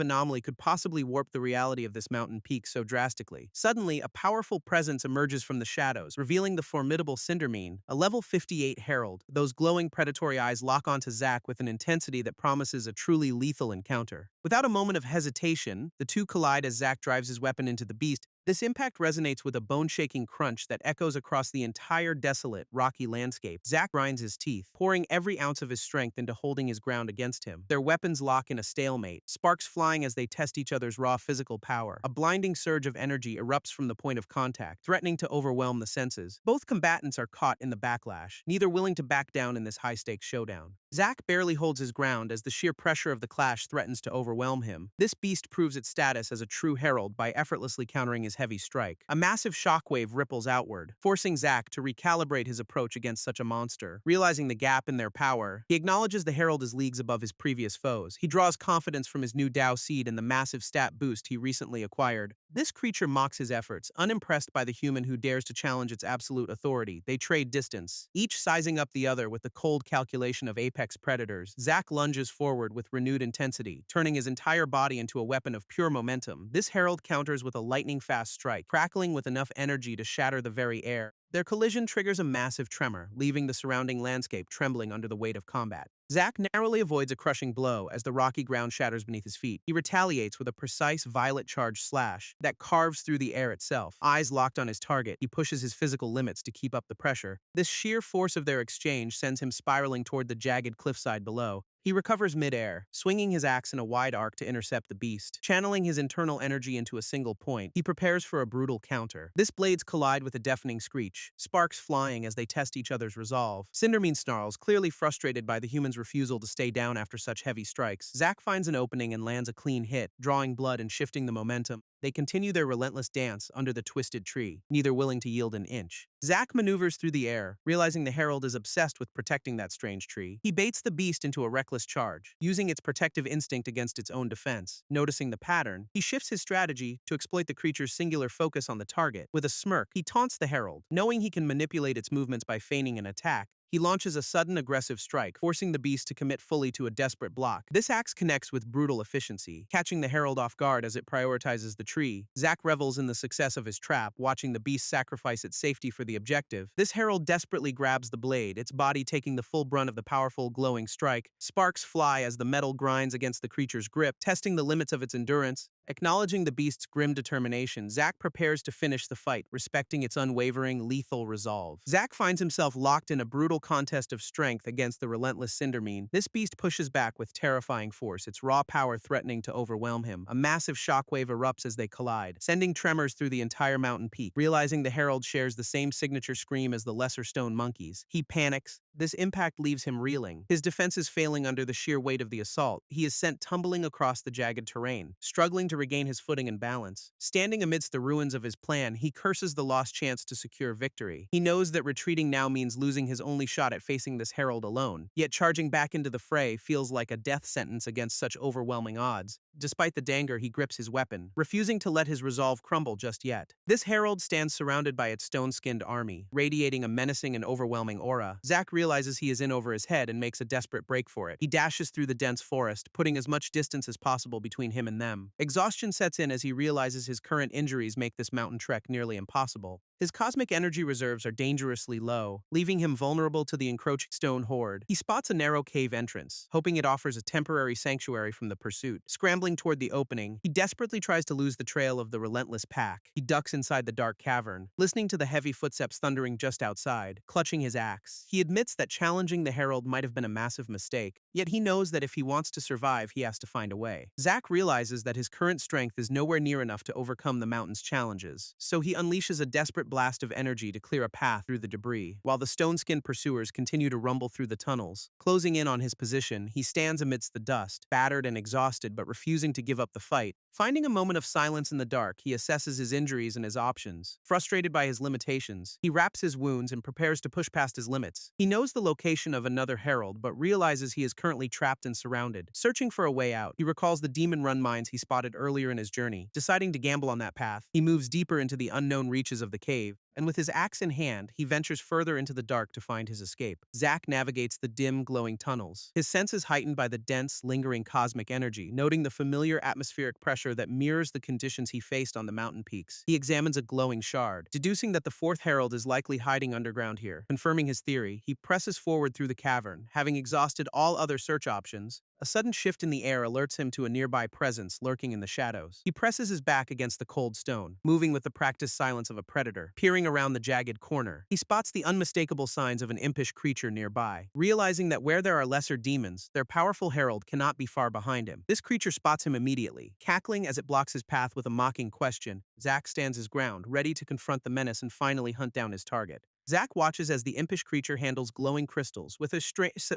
anomaly could possibly warp the reality of this mountain peak so drastically. Suddenly, a powerful presence emerges from the shadows, revealing the formidable Cindermean, a level 58 herald. Those glowing predatory eyes lock onto Zack with an intensity that promises a truly lethal encounter. Without a moment of hesitation, the two collide as Zack drives his weapon into the beast. This impact resonates with a bone-shaking crunch that echoes across the entire desolate, rocky landscape. Zack grinds his teeth, pouring every ounce of his strength into holding his ground against him. Their weapons lock in a stalemate, sparks flying as they test each other's raw physical power. A blinding surge of energy erupts from the point of contact, threatening to overwhelm the senses. Both combatants are caught in the backlash, neither willing to back down in this high-stakes showdown. Zack barely holds his ground as the sheer pressure of the clash threatens to overwhelm him. This beast proves its status as a true herald by effortlessly countering his heavy strike. A massive shockwave ripples outward, forcing Zack to recalibrate his approach against such a monster. Realizing the gap in their power, he acknowledges the herald is leagues above his previous foes. He draws confidence from his new Dao seed and the massive stat boost he recently acquired. This creature mocks his efforts, unimpressed by the human who dares to challenge its absolute authority. They trade distance, each sizing up the other with the cold calculation of apex predators. Zack lunges forward with renewed intensity, turning his entire body into a weapon of pure momentum. This herald counters with a lightning-fast strike, crackling with enough energy to shatter the very air. Their collision triggers a massive tremor, leaving the surrounding landscape trembling under the weight of combat. Zack narrowly avoids a crushing blow as the rocky ground shatters beneath his feet. He retaliates with a precise violet-charged slash that carves through the air itself. Eyes locked on his target, he pushes his physical limits to keep up the pressure. This sheer force of their exchange sends him spiraling toward the jagged cliffside below. He recovers mid-air, swinging his axe in a wide arc to intercept the beast. Channeling his internal energy into a single point, he prepares for a brutal counter. This blades collide with a deafening screech, sparks flying as they test each other's resolve. Cindermean snarls, clearly frustrated by the human's refusal to stay down after such heavy strikes. Zack finds an opening and lands a clean hit, drawing blood and shifting the momentum. They continue their relentless dance under the twisted tree, neither willing to yield an inch. Zack maneuvers through the air, realizing the herald is obsessed with protecting that strange tree. He baits the beast into a reckless charge, using its protective instinct against its own defense. Noticing the pattern, he shifts his strategy to exploit the creature's singular focus on the target. With a smirk, he taunts the herald, knowing he can manipulate its movements by feigning an attack. He launches a sudden aggressive strike, forcing the beast to commit fully to a desperate block. This axe connects with brutal efficiency, catching the herald off guard as it prioritizes the tree. Zack revels in the success of his trap, watching the beast sacrifice its safety for the objective. This herald desperately grabs the blade, its body taking the full brunt of the powerful, glowing strike. Sparks fly as the metal grinds against the creature's grip, testing the limits of its endurance. Acknowledging the beast's grim determination, Zack prepares to finish the fight, respecting its unwavering, lethal resolve. Zack finds himself locked in a brutal contest of strength against the relentless Cindermean. This beast pushes back with terrifying force, its raw power threatening to overwhelm him. A massive shockwave erupts as they collide, sending tremors through the entire mountain peak. Realizing the herald shares the same signature scream as the lesser stone monkeys, he panics. This impact leaves him reeling. His defenses failing under the sheer weight of the assault, he is sent tumbling across the jagged terrain, struggling to regain his footing and balance. Standing amidst the ruins of his plan, he curses the lost chance to secure victory. He knows that retreating now means losing his only shot at facing this herald alone, yet charging back into the fray feels like a death sentence against such overwhelming odds. Despite the danger, he grips his weapon, refusing to let his resolve crumble just yet. This herald stands surrounded by its stone-skinned army, radiating a menacing and overwhelming aura. Zack realizes he is in over his head and makes a desperate break for it. He dashes through the dense forest, putting as much distance as possible between him and them. Exhaustion sets in as he realizes his current injuries make this mountain trek nearly impossible. His cosmic energy reserves are dangerously low, leaving him vulnerable to the encroaching stone horde. He spots a narrow cave entrance, hoping it offers a temporary sanctuary from the pursuit. Scrambling toward the opening, he desperately tries to lose the trail of the relentless pack. He ducks inside the dark cavern, listening to the heavy footsteps thundering just outside, clutching his axe. He admits that challenging the herald might have been a massive mistake, yet he knows that if he wants to survive, he has to find a way. Zack realizes that his current strength is nowhere near enough to overcome the mountain's challenges, so he unleashes a desperate blast of energy to clear a path through the debris. While the stone-skinned pursuers continue to rumble through the tunnels, closing in on his position, he stands amidst the dust, battered and exhausted but refusing to give up the fight. Finding a moment of silence in the dark, he assesses his injuries and his options. Frustrated by his limitations, he wraps his wounds and prepares to push past his limits. He knows the location of another herald, but realizes he is currently trapped and surrounded. Searching for a way out, he recalls the demon-run mines he spotted earlier in his journey. Deciding to gamble on that path, he moves deeper into the unknown reaches of the cave, and with his axe in hand, he ventures further into the dark to find his escape. Zack navigates the dim, glowing tunnels, his senses heightened by the dense, lingering cosmic energy, noting the familiar atmospheric pressure that mirrors the conditions he faced on the mountain peaks. He examines a glowing shard, deducing that the fourth herald is likely hiding underground here. Confirming his theory, he presses forward through the cavern, having exhausted all other search options. A sudden shift in the air alerts him to a nearby presence lurking in the shadows. He presses his back against the cold stone, moving with the practiced silence of a predator. Peering around the jagged corner, he spots the unmistakable signs of an impish creature nearby. Realizing that where there are lesser demons, their powerful herald cannot be far behind him. This creature spots him immediately. Cackling as it blocks his path with a mocking question, Zack stands his ground, ready to confront the menace and finally hunt down his target. Zack watches as the impish creature handles glowing crystals with a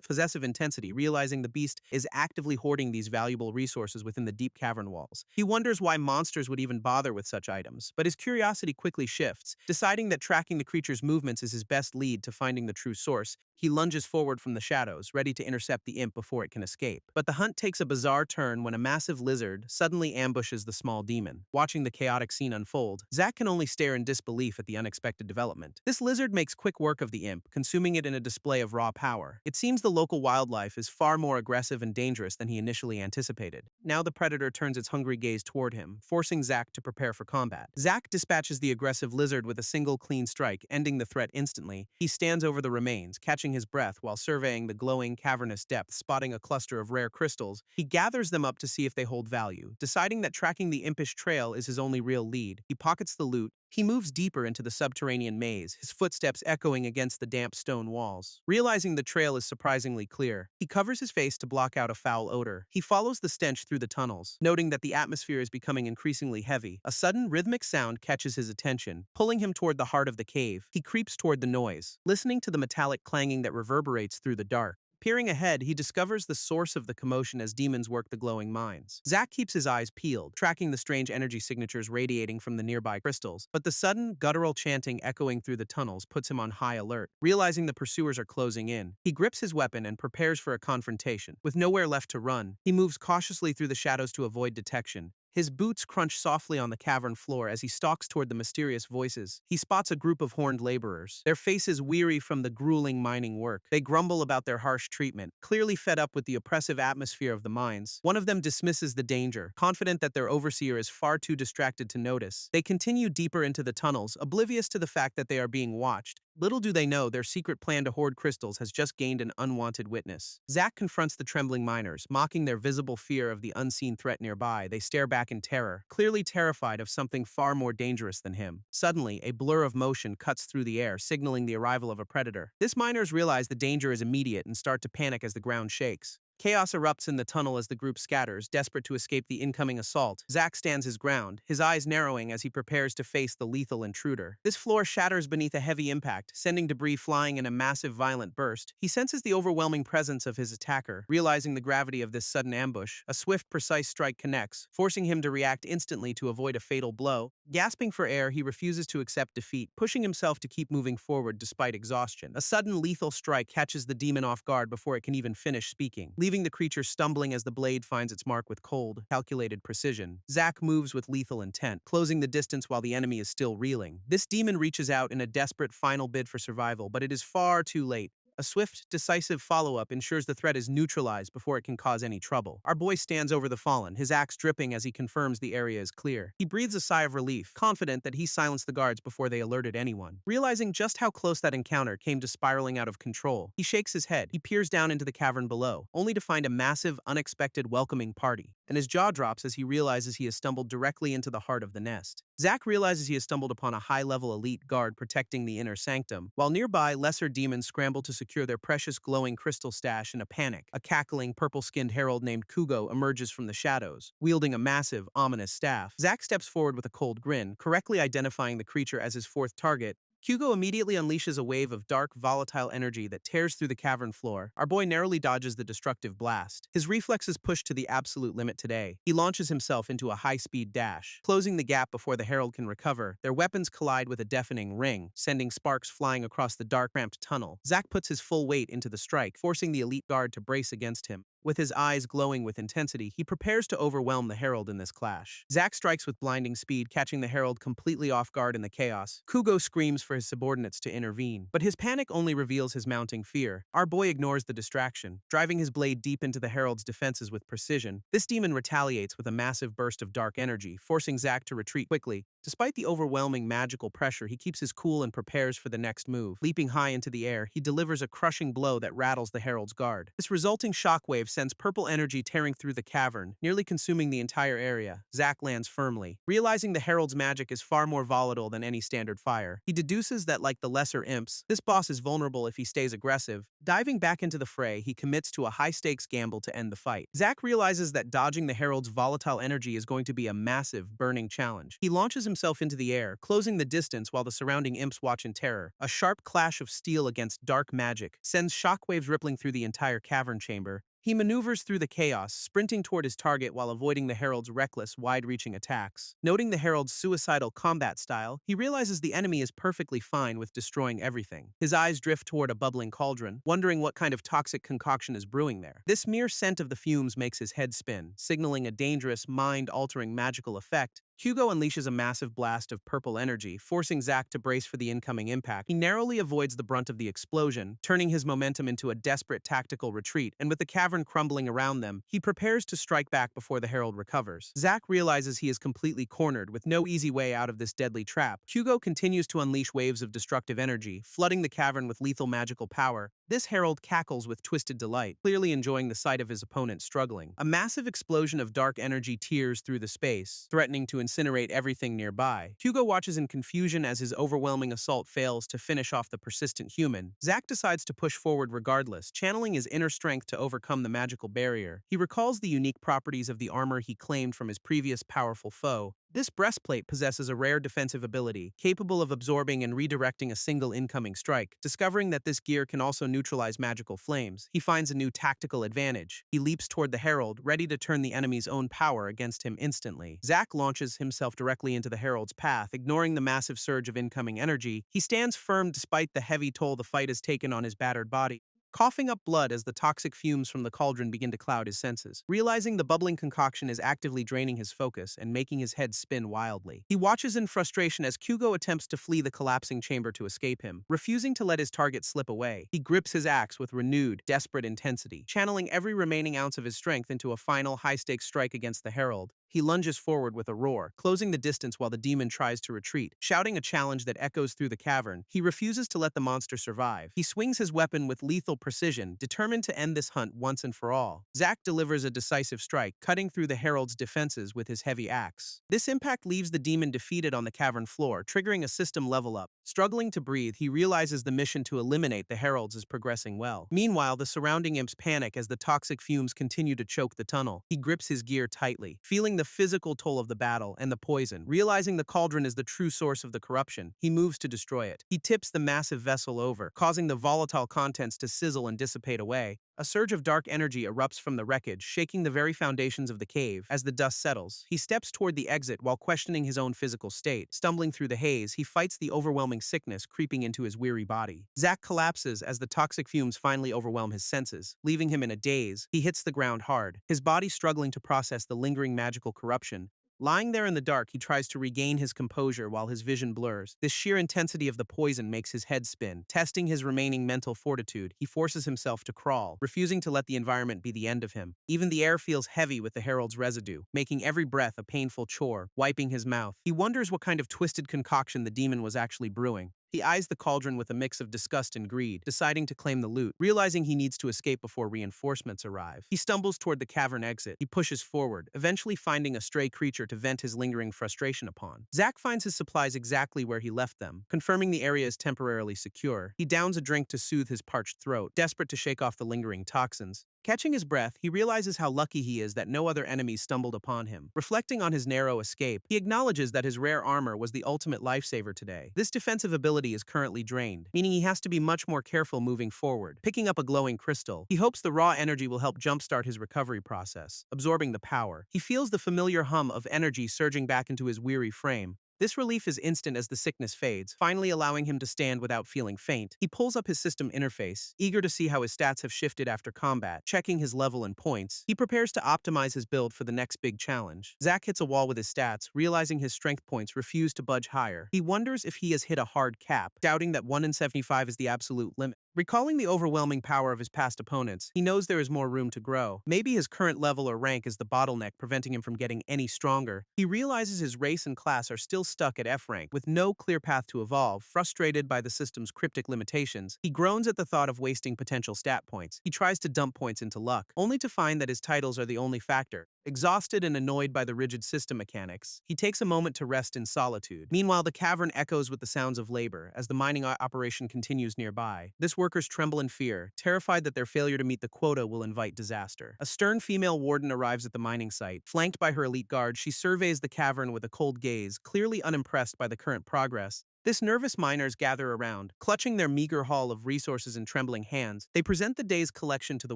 possessive intensity, realizing the beast is actively hoarding these valuable resources within the deep cavern walls. He wonders why monsters would even bother with such items, but his curiosity quickly shifts. Deciding that tracking the creature's movements is his best lead to finding the true source, he lunges forward from the shadows, ready to intercept the imp before it can escape. But the hunt takes a bizarre turn when a massive lizard suddenly ambushes the small demon. Watching the chaotic scene unfold, Zack can only stare in disbelief at the unexpected development. This lizard makes quick work of the imp, consuming it in a display of raw power. It seems the local wildlife is far more aggressive and dangerous than he initially anticipated. Now the predator turns its hungry gaze toward him, forcing Zack to prepare for combat. Zack dispatches the aggressive lizard with a single clean strike, ending the threat instantly. He stands over the remains, catching his breath while surveying the glowing, cavernous depths. Spotting a cluster of rare crystals, he gathers them up to see if they hold value. Deciding that tracking the impish trail is his only real lead, he pockets the loot. He moves deeper into the subterranean maze, his footsteps echoing against the damp stone walls. Realizing the trail is surprisingly clear, he covers his face to block out a foul odor. He follows the stench through the tunnels, noting that the atmosphere is becoming increasingly heavy. A sudden rhythmic sound catches his attention, pulling him toward the heart of the cave. He creeps toward the noise, listening to the metallic clanging that reverberates through the dark. Peering ahead, he discovers the source of the commotion as demons work the glowing mines. Zack keeps his eyes peeled, tracking the strange energy signatures radiating from the nearby crystals, but the sudden, guttural chanting echoing through the tunnels puts him on high alert. Realizing the pursuers are closing in, he grips his weapon and prepares for a confrontation. With nowhere left to run, he moves cautiously through the shadows to avoid detection. His boots crunch softly on the cavern floor as he stalks toward the mysterious voices. He spots a group of horned laborers, their faces weary from the grueling mining work. They grumble about their harsh treatment, clearly fed up with the oppressive atmosphere of the mines. One of them dismisses the danger, confident that their overseer is far too distracted to notice. They continue deeper into the tunnels, oblivious to the fact that they are being watched. Little do they know their secret plan to hoard crystals has just gained an unwanted witness. Zack confronts the trembling miners, mocking their visible fear of the unseen threat nearby. They stare back in terror, clearly terrified of something far more dangerous than him. Suddenly, a blur of motion cuts through the air, signaling the arrival of a predator. This miners realize the danger is immediate and start to panic as the ground shakes. Chaos erupts in the tunnel as the group scatters, desperate to escape the incoming assault. Zack stands his ground, his eyes narrowing as he prepares to face the lethal intruder. This floor shatters beneath a heavy impact, sending debris flying in a massive, violent burst. He senses the overwhelming presence of his attacker. Realizing the gravity of this sudden ambush, a swift, precise strike connects, forcing him to react instantly to avoid a fatal blow. Gasping for air, he refuses to accept defeat, pushing himself to keep moving forward despite exhaustion. A sudden, lethal strike catches the demon off guard before it can even finish speaking, leaving leaving the creature stumbling as the blade finds its mark with cold, calculated precision. Zack moves with lethal intent, closing the distance while the enemy is still reeling. This demon reaches out in a desperate final bid for survival, but it is far too late. A swift, decisive follow-up ensures the threat is neutralized before it can cause any trouble. Our boy stands over the fallen, his axe dripping as he confirms the area is clear. He breathes a sigh of relief, confident that he silenced the guards before they alerted anyone. Realizing just how close that encounter came to spiraling out of control, he shakes his head. He peers down into the cavern below, only to find a massive, unexpected, welcoming party. And his jaw drops as he realizes he has stumbled directly into the heart of the nest. Zack realizes he has stumbled upon a high-level elite guard protecting the inner sanctum, while nearby, lesser demons scramble to secure their precious glowing crystal stash in a panic. A cackling, purple-skinned herald named Kugo emerges from the shadows, wielding a massive, ominous staff. Zack steps forward with a cold grin, correctly identifying the creature as his fourth target. Kugo immediately unleashes a wave of dark, volatile energy that tears through the cavern floor. Our boy narrowly dodges the destructive blast. His reflexes push to the absolute limit today. He launches himself into a high-speed dash. Closing the gap before the herald can recover, their weapons collide with a deafening ring, sending sparks flying across the dark, cramped tunnel. Zack puts his full weight into the strike, forcing the elite guard to brace against him. With his eyes glowing with intensity, he prepares to overwhelm the herald in this clash. Zack strikes with blinding speed, catching the herald completely off guard in the chaos. Kugo screams for his subordinates to intervene, but his panic only reveals his mounting fear. Our boy ignores the distraction, driving his blade deep into the herald's defenses with precision. This demon retaliates with a massive burst of dark energy, forcing Zack to retreat quickly. Despite the overwhelming magical pressure, he keeps his cool and prepares for the next move. Leaping high into the air, he delivers a crushing blow that rattles the herald's guard. This resulting shockwave sends purple energy tearing through the cavern, nearly consuming the entire area. Zack lands firmly. Realizing the herald's magic is far more volatile than any standard fire, he deduces that, like the lesser imps, this boss is vulnerable if he stays aggressive. Diving back into the fray, he commits to a high-stakes gamble to end the fight. Zack realizes that dodging the herald's volatile energy is going to be a massive, burning challenge. He launches himself into the air, closing the distance while the surrounding imps watch in terror. A sharp clash of steel against dark magic sends shockwaves rippling through the entire cavern chamber. He maneuvers through the chaos, sprinting toward his target while avoiding the herald's reckless, wide-reaching attacks. Noting the herald's suicidal combat style, he realizes the enemy is perfectly fine with destroying everything. His eyes drift toward a bubbling cauldron, wondering what kind of toxic concoction is brewing there. This mere scent of the fumes makes his head spin, signaling a dangerous, mind-altering magical effect. Hugo unleashes a massive blast of purple energy, forcing Zack to brace for the incoming impact. He narrowly avoids the brunt of the explosion, turning his momentum into a desperate tactical retreat, and with the cavern crumbling around them, he prepares to strike back before the herald recovers. Zack realizes he is completely cornered, with no easy way out of this deadly trap. Hugo continues to unleash waves of destructive energy, flooding the cavern with lethal magical power. This herald cackles with twisted delight, clearly enjoying the sight of his opponent struggling. A massive explosion of dark energy tears through the space, threatening to incinerate everything nearby. Hugo watches in confusion as his overwhelming assault fails to finish off the persistent human. Zack decides to push forward regardless, channeling his inner strength to overcome the magical barrier. He recalls the unique properties of the armor he claimed from his previous powerful foe. This breastplate possesses a rare defensive ability, capable of absorbing and redirecting a single incoming strike. Discovering that this gear can also neutralize magical flames, he finds a new tactical advantage. He leaps toward the herald, ready to turn the enemy's own power against him instantly. Zack launches himself directly into the herald's path, ignoring the massive surge of incoming energy. He stands firm despite the heavy toll the fight has taken on his battered body, coughing up blood as the toxic fumes from the cauldron begin to cloud his senses. Realizing the bubbling concoction is actively draining his focus and making his head spin wildly, he watches in frustration as Kugo attempts to flee the collapsing chamber to escape him. Refusing to let his target slip away, he grips his axe with renewed, desperate intensity, channeling every remaining ounce of his strength into a final high-stakes strike against the herald. He lunges forward with a roar, closing the distance while the demon tries to retreat. Shouting a challenge that echoes through the cavern, he refuses to let the monster survive. He swings his weapon with lethal precision, determined to end this hunt once and for all. Zack delivers a decisive strike, cutting through the herald's defenses with his heavy axe. This impact leaves the demon defeated on the cavern floor, triggering a system level up. Struggling to breathe, he realizes the mission to eliminate the heralds is progressing well. Meanwhile, the surrounding imps panic as the toxic fumes continue to choke the tunnel. He grips his gear tightly, feeling the physical toll of the battle and the poison. Realizing the cauldron is the true source of the corruption, he moves to destroy it. He tips the massive vessel over, causing the volatile contents to sizzle and dissipate away. A surge of dark energy erupts from the wreckage, shaking the very foundations of the cave. As the dust settles, he steps toward the exit while questioning his own physical state. Stumbling through the haze, he fights the overwhelming sickness creeping into his weary body. Zack collapses as the toxic fumes finally overwhelm his senses, leaving him in a daze. He hits the ground hard, his body struggling to process the lingering magical corruption. Lying there in the dark, he tries to regain his composure while his vision blurs. This sheer intensity of the poison makes his head spin. Testing his remaining mental fortitude, he forces himself to crawl, refusing to let the environment be the end of him. Even the air feels heavy with the Herald's residue, making every breath a painful chore. Wiping his mouth, he wonders what kind of twisted concoction the demon was actually brewing. He eyes the cauldron with a mix of disgust and greed, deciding to claim the loot. Realizing he needs to escape before reinforcements arrive, he stumbles toward the cavern exit. He pushes forward, eventually finding a stray creature to vent his lingering frustration upon. Zack finds his supplies exactly where he left them, confirming the area is temporarily secure. He downs a drink to soothe his parched throat, desperate to shake off the lingering toxins. Catching his breath, he realizes how lucky he is that no other enemies stumbled upon him. Reflecting on his narrow escape, he acknowledges that his rare armor was the ultimate lifesaver today. This defensive ability is currently drained, meaning he has to be much more careful moving forward. Picking up a glowing crystal, he hopes the raw energy will help jumpstart his recovery process. Absorbing the power, he feels the familiar hum of energy surging back into his weary frame. This relief is instant as the sickness fades, finally allowing him to stand without feeling faint. He pulls up his system interface, eager to see how his stats have shifted after combat. Checking his level and points, he prepares to optimize his build for the next big challenge. Zack hits a wall with his stats, realizing his strength points refuse to budge higher. He wonders if he has hit a hard cap, doubting that 1 in 75 is the absolute limit. Recalling the overwhelming power of his past opponents, he knows there is more room to grow. Maybe his current level or rank is the bottleneck preventing him from getting any stronger. He realizes his race and class are still stuck at F rank, with no clear path to evolve. Frustrated by the system's cryptic limitations, he groans at the thought of wasting potential stat points. He tries to dump points into luck, only to find that his titles are the only factor. Exhausted and annoyed by the rigid system mechanics, he takes a moment to rest in solitude. Meanwhile, the cavern echoes with the sounds of labor as the mining operation continues nearby. This workers tremble in fear, terrified that their failure to meet the quota will invite disaster. A stern female warden arrives at the mining site. Flanked by her elite guard, she surveys the cavern with a cold gaze, clearly unimpressed by the current progress. This nervous miners gather around, clutching their meager haul of resources in trembling hands. They present the day's collection to the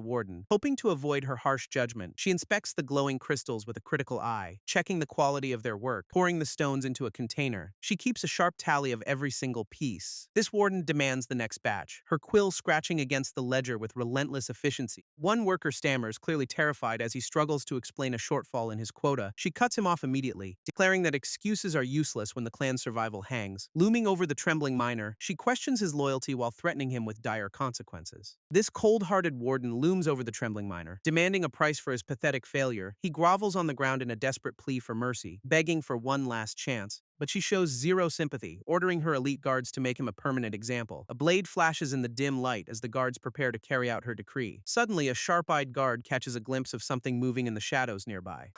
warden, hoping to avoid her harsh judgment. She inspects the glowing crystals with a critical eye, checking the quality of their work, pouring the stones into a container. She keeps a sharp tally of every single piece. This warden demands the next batch, her quill scratching against the ledger with relentless efficiency. One worker stammers, clearly terrified as he struggles to explain a shortfall in his quota. She cuts him off immediately, declaring that excuses are useless when the clan's survival hangs. Looming over the trembling miner, she questions his loyalty while threatening him with dire consequences. This cold-hearted warden looms over the trembling miner, demanding a price for his pathetic failure. He grovels on the ground in a desperate plea for mercy, begging for one last chance. But she shows zero sympathy, ordering her elite guards to make him a permanent example. A blade flashes in the dim light as the guards prepare to carry out her decree. Suddenly, a sharp-eyed guard catches a glimpse of something moving in the shadows nearby.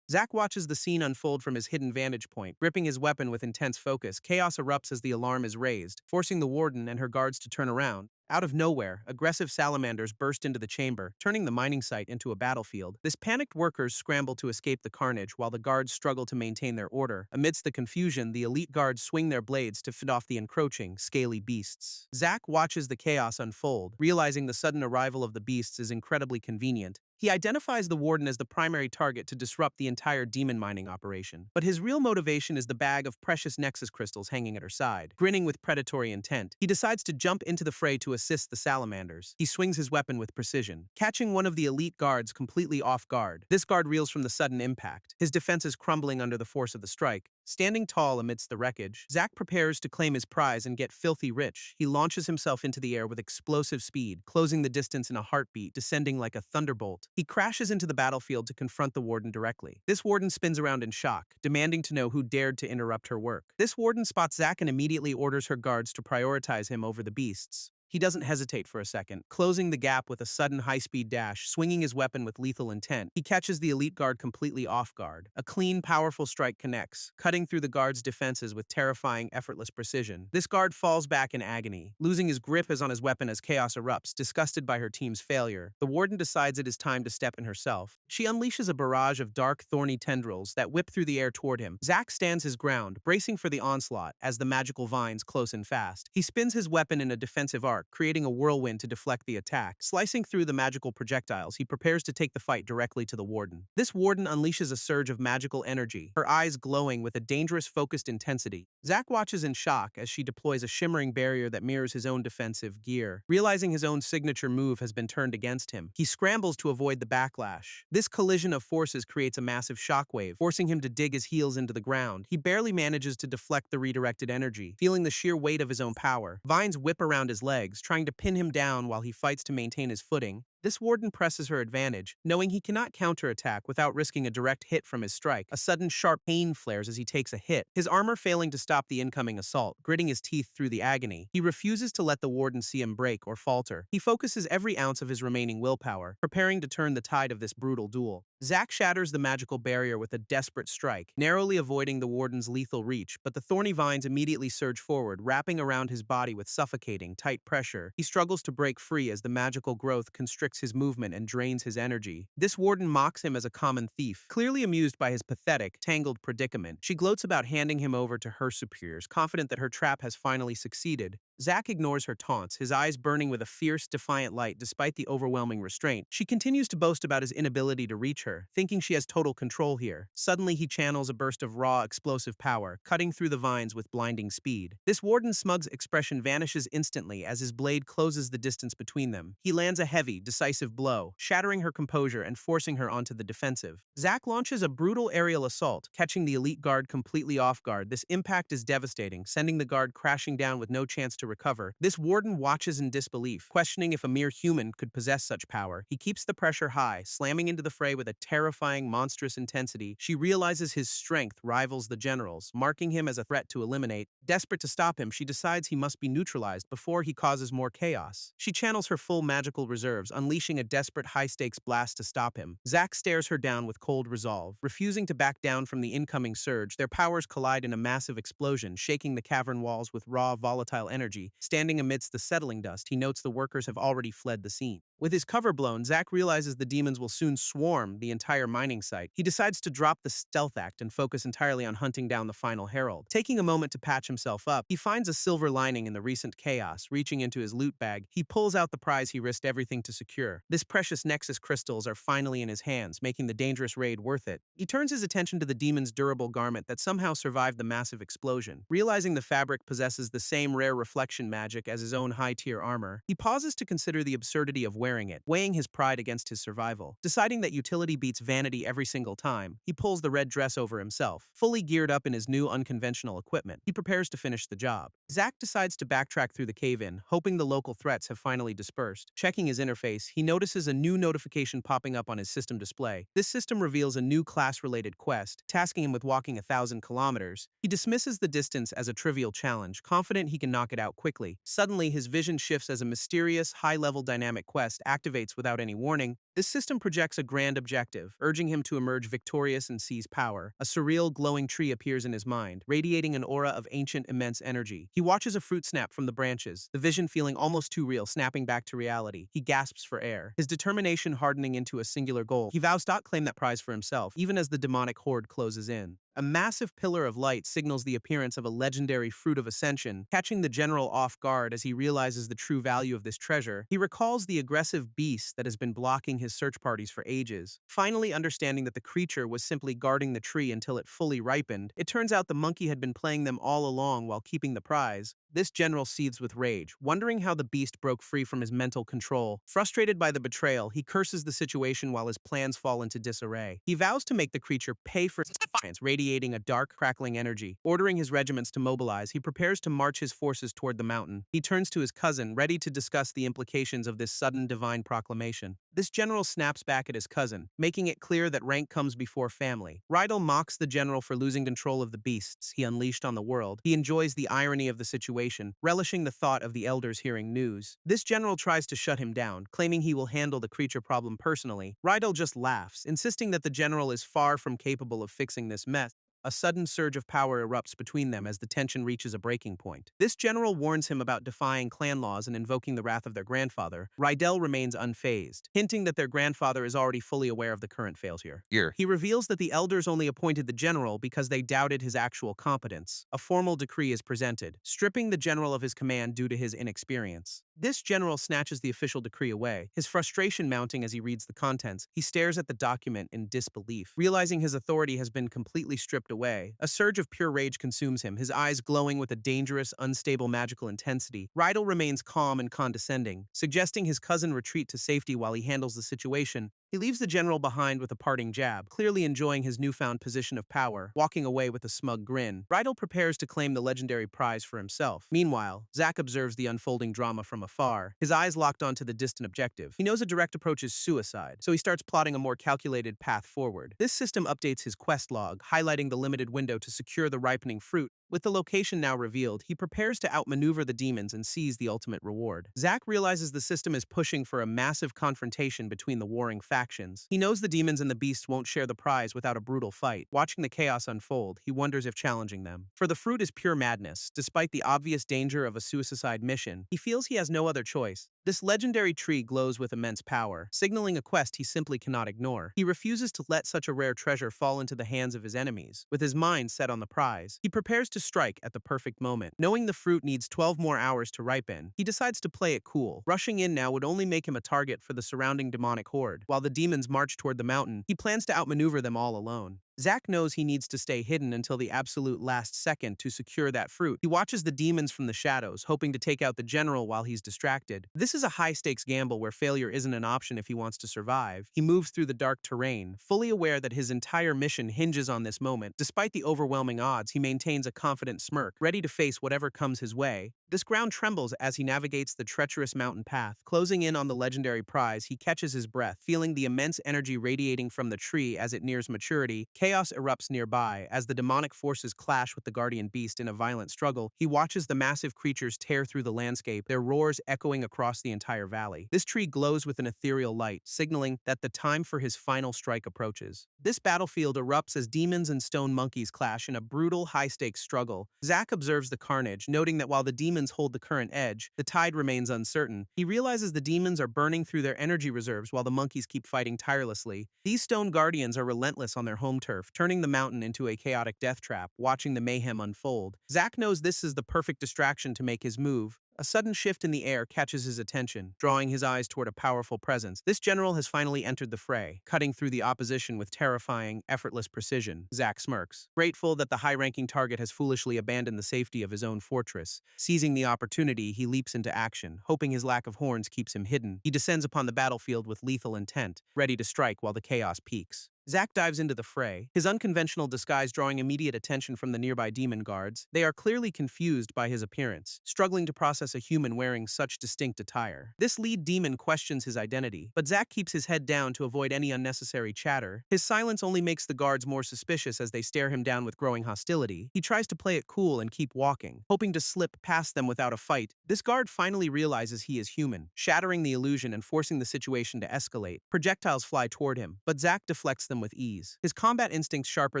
Zack watches the scene unfold from his hidden vantage point. Gripping his weapon with intense focus, chaos erupts as the alarm is raised, forcing the warden and her guards to turn around. Out of nowhere, aggressive salamanders burst into the chamber, turning the mining site into a battlefield. This panicked workers scramble to escape the carnage while the guards struggle to maintain their order. Amidst the confusion, the elite guards swing their blades to fend off the encroaching, scaly beasts. Zack watches the chaos unfold, realizing the sudden arrival of the beasts is incredibly convenient. He identifies the warden as the primary target to disrupt the entire demon mining operation, but his real motivation is the bag of precious nexus crystals hanging at her side. Grinning with predatory intent, he decides to jump into the fray to assist the salamanders. He swings his weapon with precision, catching one of the elite guards completely off guard. This guard reels from the sudden impact, his defenses crumbling under the force of the strike. Standing tall amidst the wreckage, Zack prepares to claim his prize and get filthy rich. He launches himself into the air with explosive speed, closing the distance in a heartbeat, descending like a thunderbolt. He crashes into the battlefield to confront the warden directly. This warden spins around in shock, demanding to know who dared to interrupt her work. This warden spots Zack and immediately orders her guards to prioritize him over the beasts. He doesn't hesitate for a second, closing the gap with a sudden high-speed dash, swinging his weapon with lethal intent. He catches the elite guard completely off guard. A clean, powerful strike connects, cutting through the guard's defenses with terrifying, effortless precision. This guard falls back in agony, losing his grip on his weapon as chaos erupts, disgusted by her team's failure. The warden decides it is time to step in herself. She unleashes a barrage of dark, thorny tendrils that whip through the air toward him. Zack stands his ground, bracing for the onslaught as the magical vines close in fast. He spins his weapon in a defensive arc, dark, creating a whirlwind to deflect the attack. Slicing through the magical projectiles, he prepares to take the fight directly to the warden. This warden unleashes a surge of magical energy, her eyes glowing with a dangerous focused intensity. Zack watches in shock as she deploys a shimmering barrier that mirrors his own defensive gear. Realizing his own signature move has been turned against him, he scrambles to avoid the backlash. This collision of forces creates a massive shockwave, forcing him to dig his heels into the ground. He barely manages to deflect the redirected energy, feeling the sheer weight of his own power. Vines whip around his legs, trying to pin him down while he fights to maintain his footing. This warden presses her advantage, knowing he cannot counterattack without risking a direct hit from his strike. A sudden sharp pain flares as he takes a hit, his armor failing to stop the incoming assault. Gritting his teeth through the agony, he refuses to let the warden see him break or falter. He focuses every ounce of his remaining willpower, preparing to turn the tide of this brutal duel. Zack shatters the magical barrier with a desperate strike, narrowly avoiding the warden's lethal reach, but the thorny vines immediately surge forward, wrapping around his body with suffocating, tight pressure. He struggles to break free as the magical growth constricts his movement and drains his energy. This warden mocks him as a common thief, clearly amused by his pathetic, tangled predicament. She gloats about handing him over to her superiors, confident that her trap has finally succeeded. Zack ignores her taunts, his eyes burning with a fierce, defiant light despite the overwhelming restraint. She continues to boast about his inability to reach her, thinking she has total control here. Suddenly, he channels a burst of raw, explosive power, cutting through the vines with blinding speed. This warden's smug expression vanishes instantly as his blade closes the distance between them. He lands a heavy, decisive blow, shattering her composure and forcing her onto the defensive. Zack launches a brutal aerial assault, catching the elite guard completely off guard. This impact is devastating, sending the guard crashing down with no chance to recover. This warden watches in disbelief, questioning if a mere human could possess such power. He keeps the pressure high, slamming into the fray with a terrifying, monstrous intensity. She realizes his strength rivals the general's, marking him as a threat to eliminate. Desperate to stop him, she decides he must be neutralized before he causes more chaos. She channels her full magical reserves, unleashing a desperate high-stakes blast to stop him. Zack stares her down with cold resolve. Refusing to back down from the incoming surge, their powers collide in a massive explosion, shaking the cavern walls with raw, volatile energy. Standing amidst the settling dust, he notes the workers have already fled the scene. With his cover blown, Zack realizes the demons will soon swarm the entire mining site. He decides to drop the stealth act and focus entirely on hunting down the final herald. Taking a moment to patch himself up, he finds a silver lining in the recent chaos. Reaching into his loot bag, he pulls out the prize he risked everything to secure. This precious Nexus crystals are finally in his hands, making the dangerous raid worth it. He turns his attention to the demon's durable garment that somehow survived the massive explosion. Realizing the fabric possesses the same rare reflection magic as his own high-tier armor, he pauses to consider the absurdity of wearing it, weighing his pride against his survival. Deciding that utility beats vanity every single time, he pulls the red dress over himself. Fully geared up in his new unconventional equipment, he prepares to finish the job. Zack decides to backtrack through the cave-in, hoping the local threats have finally dispersed. Checking his interface, he notices a new notification popping up on his system display. This system reveals a new class-related quest, tasking him with walking 1,000 kilometers. He dismisses the distance as a trivial challenge, confident he can knock it out quickly. Suddenly, his vision shifts as a mysterious, high-level dynamic quest activates without any warning. This system projects a grand objective, urging him to emerge victorious and seize power. A surreal, glowing tree appears in his mind, radiating an aura of ancient, immense energy. He watches a fruit snap from the branches, the vision feeling almost too real, snapping back to reality. He gasps for air, his determination hardening into a singular goal. He vows not to claim that prize for himself, even as the demonic horde closes in. A massive pillar of light signals the appearance of a legendary fruit of ascension, catching the general off guard as he realizes the true value of this treasure. He recalls the aggressive beast that has been blocking his search parties for ages. Finally understanding that the creature was simply guarding the tree until it fully ripened, it turns out the monkey had been playing them all along while keeping the prize. This general seethes with rage, wondering how the beast broke free from his mental control. Frustrated by the betrayal, he curses the situation while his plans fall into disarray. He vows to make the creature pay for its defiance, radiating a dark, crackling energy. Ordering his regiments to mobilize, he prepares to march his forces toward the mountain. He turns to his cousin, ready to discuss the implications of this sudden divine proclamation. This general snaps back at his cousin, making it clear that rank comes before family. Rydell mocks the general for losing control of the beasts he unleashed on the world. He enjoys the irony of the situation, relishing the thought of the elders hearing news. This general tries to shut him down, claiming he will handle the creature problem personally. Rydell just laughs, insisting that the general is far from capable of fixing this mess. A sudden surge of power erupts between them as the tension reaches a breaking point. This general warns him about defying clan laws and invoking the wrath of their grandfather. Rydell remains unfazed, hinting that their grandfather is already fully aware of the current failure. He reveals that the elders only appointed the general because they doubted his actual competence. A formal decree is presented, stripping the general of his command due to his inexperience. This general snatches the official decree away, his frustration mounting as he reads the contents. He stares at the document in disbelief. Realizing his authority has been completely stripped away, a surge of pure rage consumes him, his eyes glowing with a dangerous, unstable magical intensity. Rydell remains calm and condescending, suggesting his cousin retreat to safety while he handles the situation. He leaves the general behind with a parting jab, clearly enjoying his newfound position of power, walking away with a smug grin. Rydell prepares to claim the legendary prize for himself. Meanwhile, Zack observes the unfolding drama from afar, his eyes locked onto the distant objective. He knows a direct approach is suicide, so he starts plotting a more calculated path forward. This system updates his quest log, highlighting the limited window to secure the ripening fruit. With the location now revealed, he prepares to outmaneuver the demons and seize the ultimate reward. Zack realizes the system is pushing for a massive confrontation between the warring factions. He knows the demons and the beasts won't share the prize without a brutal fight. Watching the chaos unfold, he wonders if challenging them. For the fruit is pure madness. Despite the obvious danger of a suicide mission, he feels he has no other choice. This legendary tree glows with immense power, signaling a quest he simply cannot ignore. He refuses to let such a rare treasure fall into the hands of his enemies. With his mind set on the prize, he prepares to strike at the perfect moment. Knowing the fruit needs 12 more hours to ripen, he decides to play it cool. Rushing in now would only make him a target for the surrounding demonic horde. While the demons march toward the mountain, he plans to outmaneuver them all alone. Zack knows he needs to stay hidden until the absolute last second to secure that fruit. He watches the demons from the shadows, hoping to take out the general while he's distracted. This is a high-stakes gamble where failure isn't an option if he wants to survive. He moves through the dark terrain, fully aware that his entire mission hinges on this moment. Despite the overwhelming odds, he maintains a confident smirk, ready to face whatever comes his way. This ground trembles as he navigates the treacherous mountain path. Closing in on the legendary prize, he catches his breath, feeling the immense energy radiating from the tree as it nears maturity. Chaos erupts nearby. As the demonic forces clash with the guardian beast in a violent struggle, he watches the massive creatures tear through the landscape, their roars echoing across the entire valley. This tree glows with an ethereal light, signaling that the time for his final strike approaches. This battlefield erupts as demons and stone monkeys clash in a brutal, high-stakes struggle. Zack observes the carnage, noting that while the demons hold the current edge, the tide remains uncertain. He realizes the demons are burning through their energy reserves while the monkeys keep fighting tirelessly. These stone guardians are relentless on their home turf, turning the mountain into a chaotic death trap. Watching the mayhem unfold, Zack knows this is the perfect distraction to make his move. A sudden shift in the air catches his attention, drawing his eyes toward a powerful presence. This general has finally entered the fray, cutting through the opposition with terrifying, effortless precision. Zack smirks, grateful that the high-ranking target has foolishly abandoned the safety of his own fortress. Seizing the opportunity, he leaps into action, hoping his lack of horns keeps him hidden. He descends upon the battlefield with lethal intent, ready to strike while the chaos peaks. Zack dives into the fray, his unconventional disguise drawing immediate attention from the nearby demon guards. They are clearly confused by his appearance, struggling to process a human wearing such distinct attire. This lead demon questions his identity, but Zack keeps his head down to avoid any unnecessary chatter. His silence only makes the guards more suspicious as they stare him down with growing hostility. He tries to play it cool and keep walking, hoping to slip past them without a fight. This guard finally realizes he is human, shattering the illusion and forcing the situation to escalate. Projectiles fly toward him, but Zack deflects them with ease. His combat instincts sharper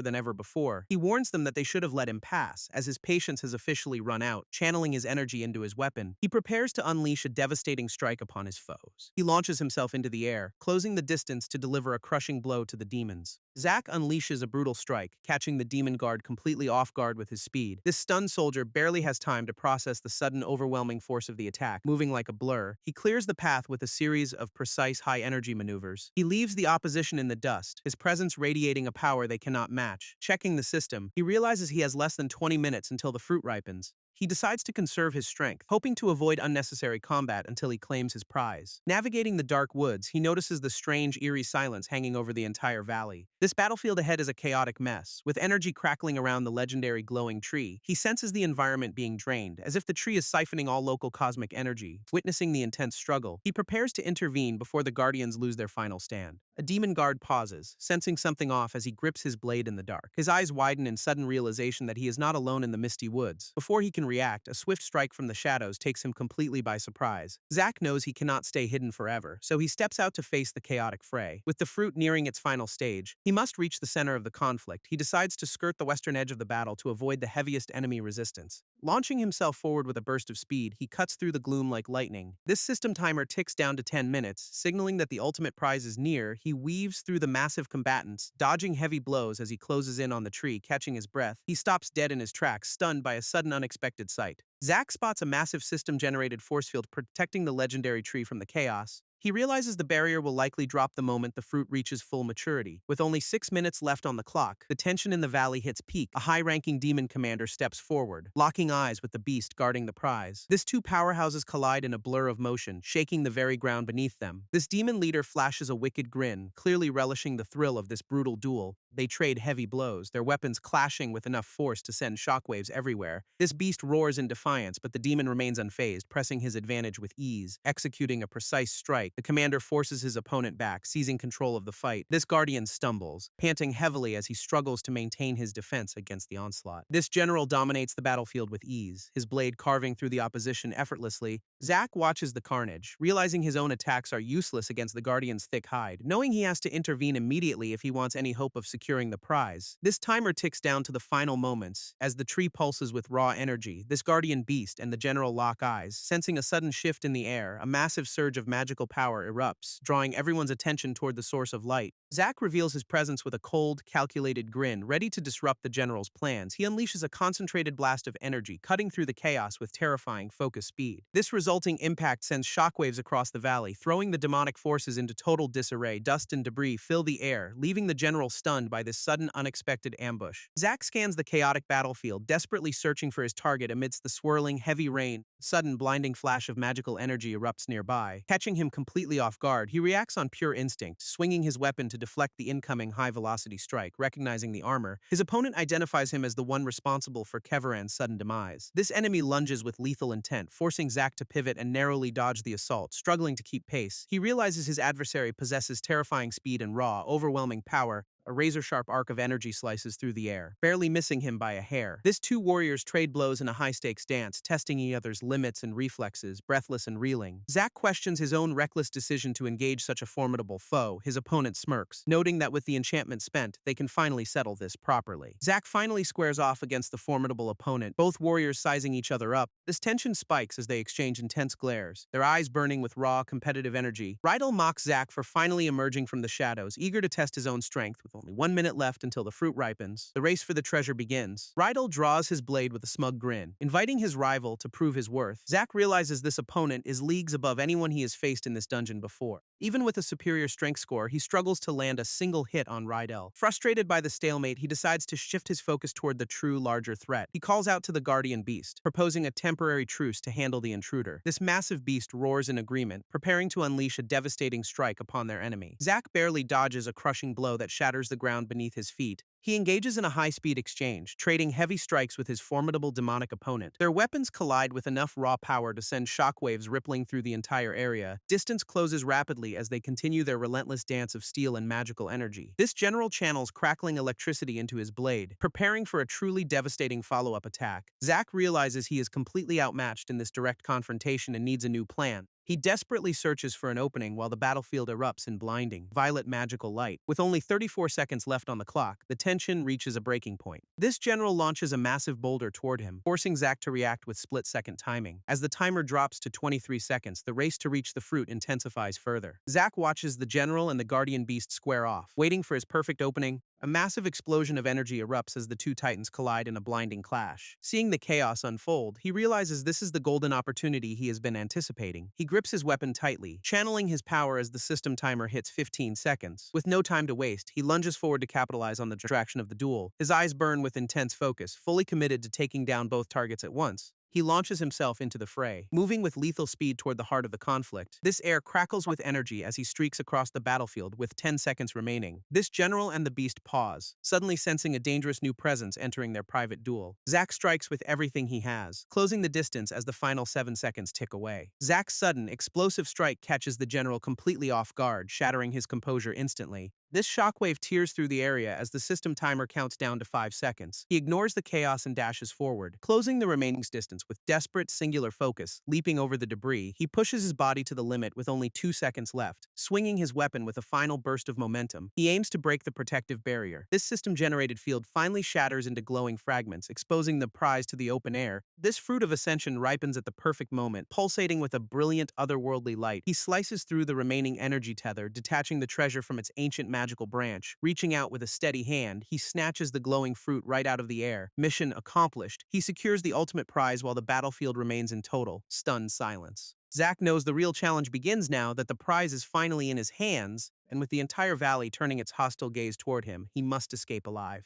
than ever before, he warns them that they should have let him pass, as his patience has officially run out. Channeling his energy into his weapon, he prepares to unleash a devastating strike upon his foes. He launches himself into the air, closing the distance to deliver a crushing blow to the demons. Zack unleashes a brutal strike, catching the demon guard completely off guard with his speed. This stunned soldier barely has time to process the sudden overwhelming force of the attack. Moving like a blur, he clears the path with a series of precise high-energy maneuvers. He leaves the opposition in the dust, his presence radiating a power they cannot match. Checking the system, he realizes he has less than 20 minutes until the fruit ripens. He decides to conserve his strength, hoping to avoid unnecessary combat until he claims his prize. Navigating the dark woods, he notices the strange, eerie silence hanging over the entire valley. This battlefield ahead is a chaotic mess, with energy crackling around the legendary glowing tree. He senses the environment being drained, as if the tree is siphoning all local cosmic energy. Witnessing the intense struggle, he prepares to intervene before the guardians lose their final stand. A demon guard pauses, sensing something off as he grips his blade in the dark. His eyes widen in sudden realization that he is not alone in the misty woods. Before he can react, a swift strike from the shadows takes him completely by surprise. Zack knows he cannot stay hidden forever, so he steps out to face the chaotic fray. With the fruit nearing its final stage, he must reach the center of the conflict. He decides to skirt the western edge of the battle to avoid the heaviest enemy resistance. Launching himself forward with a burst of speed, he cuts through the gloom like lightning. This system timer ticks down to 10 minutes, signaling that the ultimate prize is near. He weaves through the massive combatants, dodging heavy blows as he closes in on the tree. Catching his breath, he stops dead in his tracks, stunned by a sudden unexpected unexpected sight. Zack spots a massive system-generated force field protecting the legendary tree from the chaos. He realizes the barrier will likely drop the moment the fruit reaches full maturity. With only 6 minutes left on the clock, the tension in the valley hits peak. A high-ranking demon commander steps forward, locking eyes with the beast guarding the prize. These two powerhouses collide in a blur of motion, shaking the very ground beneath them. This demon leader flashes a wicked grin, clearly relishing the thrill of this brutal duel. They trade heavy blows, their weapons clashing with enough force to send shockwaves everywhere. This beast roars in defiance, but the demon remains unfazed, pressing his advantage with ease. Executing a precise strike, the commander forces his opponent back, seizing control of the fight. This guardian stumbles, panting heavily as he struggles to maintain his defense against the onslaught. This general dominates the battlefield with ease, his blade carving through the opposition effortlessly. Zack watches the carnage, realizing his own attacks are useless against the guardian's thick hide, knowing he has to intervene immediately if he wants any hope of securing the prize. This timer ticks down to the final moments, as the tree pulses with raw energy. This guardian beast and the general lock eyes, sensing a sudden shift in the air. A massive surge of magical power erupts, drawing everyone's attention toward the source of light. Zack reveals his presence with a cold, calculated grin, ready to disrupt the general's plans. He unleashes a concentrated blast of energy, cutting through the chaos with terrifying focus speed. This resulting impact sends shockwaves across the valley, throwing the demonic forces into total disarray. Dust and debris fill the air, leaving the general stunned by this sudden, unexpected ambush. Zack scans the chaotic battlefield, desperately searching for his target amidst the swirling, heavy rain. A sudden, blinding flash of magical energy erupts nearby. Catching him completely off guard, he reacts on pure instinct, swinging his weapon to deflect the incoming high-velocity strike. Recognizing the armor, his opponent identifies him as the one responsible for Keveran's sudden demise. This enemy lunges with lethal intent, forcing Zack to pivot and narrowly dodge the assault. Struggling to keep pace, he realizes his adversary possesses terrifying speed and raw, overwhelming power. A razor-sharp arc of energy slices through the air, barely missing him by a hair. These two warriors trade blows in a high-stakes dance, testing each other's limits and reflexes, breathless and reeling. Zack questions his own reckless decision to engage such a formidable foe. His opponent smirks, noting that with the enchantment spent, they can finally settle this properly. Zack finally squares off against the formidable opponent, both warriors sizing each other up. This tension spikes as they exchange intense glares, their eyes burning with raw, competitive energy. Rydell mocks Zack for finally emerging from the shadows, eager to test his own strength. With only 1 minute left until the fruit ripens, the race for the treasure begins. Rydell draws his blade with a smug grin, inviting his rival to prove his worth. Zack realizes this opponent is leagues above anyone he has faced in this dungeon before. Even with a superior strength score, he struggles to land a single hit on Rydell. Frustrated by the stalemate, he decides to shift his focus toward the true, larger threat. He calls out to the guardian beast, proposing a temporary truce to handle the intruder. This massive beast roars in agreement, preparing to unleash a devastating strike upon their enemy. Zack barely dodges a crushing blow that shatters the ground beneath his feet. He engages in a high-speed exchange, trading heavy strikes with his formidable demonic opponent. Their weapons collide with enough raw power to send shockwaves rippling through the entire area. Distance closes rapidly as they continue their relentless dance of steel and magical energy. This general channels crackling electricity into his blade, preparing for a truly devastating follow-up attack. Zack realizes he is completely outmatched in this direct confrontation and needs a new plan. He desperately searches for an opening while the battlefield erupts in blinding, violet magical light. With only 34 seconds left on the clock, the tension reaches a breaking point. This general launches a massive boulder toward him, forcing Zack to react with split-second timing. As the timer drops to 23 seconds, the race to reach the fruit intensifies further. Zack watches the general and the guardian beast square off, waiting for his perfect opening. A massive explosion of energy erupts as the two titans collide in a blinding clash. Seeing the chaos unfold, he realizes this is the golden opportunity he has been anticipating. He grips his weapon tightly, channeling his power as the system timer hits 15 seconds. With no time to waste, he lunges forward to capitalize on the distraction of the duel. His eyes burn with intense focus, fully committed to taking down both targets at once. He launches himself into the fray, moving with lethal speed toward the heart of the conflict. This air crackles with energy as he streaks across the battlefield with 10 seconds remaining. This general and the beast pause, suddenly sensing a dangerous new presence entering their private duel. Zack strikes with everything he has, closing the distance as the final 7 seconds tick away. Zack's sudden, explosive strike catches the general completely off guard, shattering his composure instantly. This shockwave tears through the area as the system timer counts down to 5 seconds. He ignores the chaos and dashes forward, closing the remaining distance with desperate, singular focus. Leaping over the debris, he pushes his body to the limit with only 2 seconds left. Swinging his weapon with a final burst of momentum, he aims to break the protective barrier. This system-generated field finally shatters into glowing fragments, exposing the prize to the open air. This fruit of ascension ripens at the perfect moment, pulsating with a brilliant, otherworldly light. He slices through the remaining energy tether, detaching the treasure from its ancient magical branch. Reaching out with a steady hand, he snatches the glowing fruit right out of the air. Mission accomplished. He secures the ultimate prize while the battlefield remains in total, stunned silence. Zack knows the real challenge begins now that the prize is finally in his hands, and with the entire valley turning its hostile gaze toward him, he must escape alive.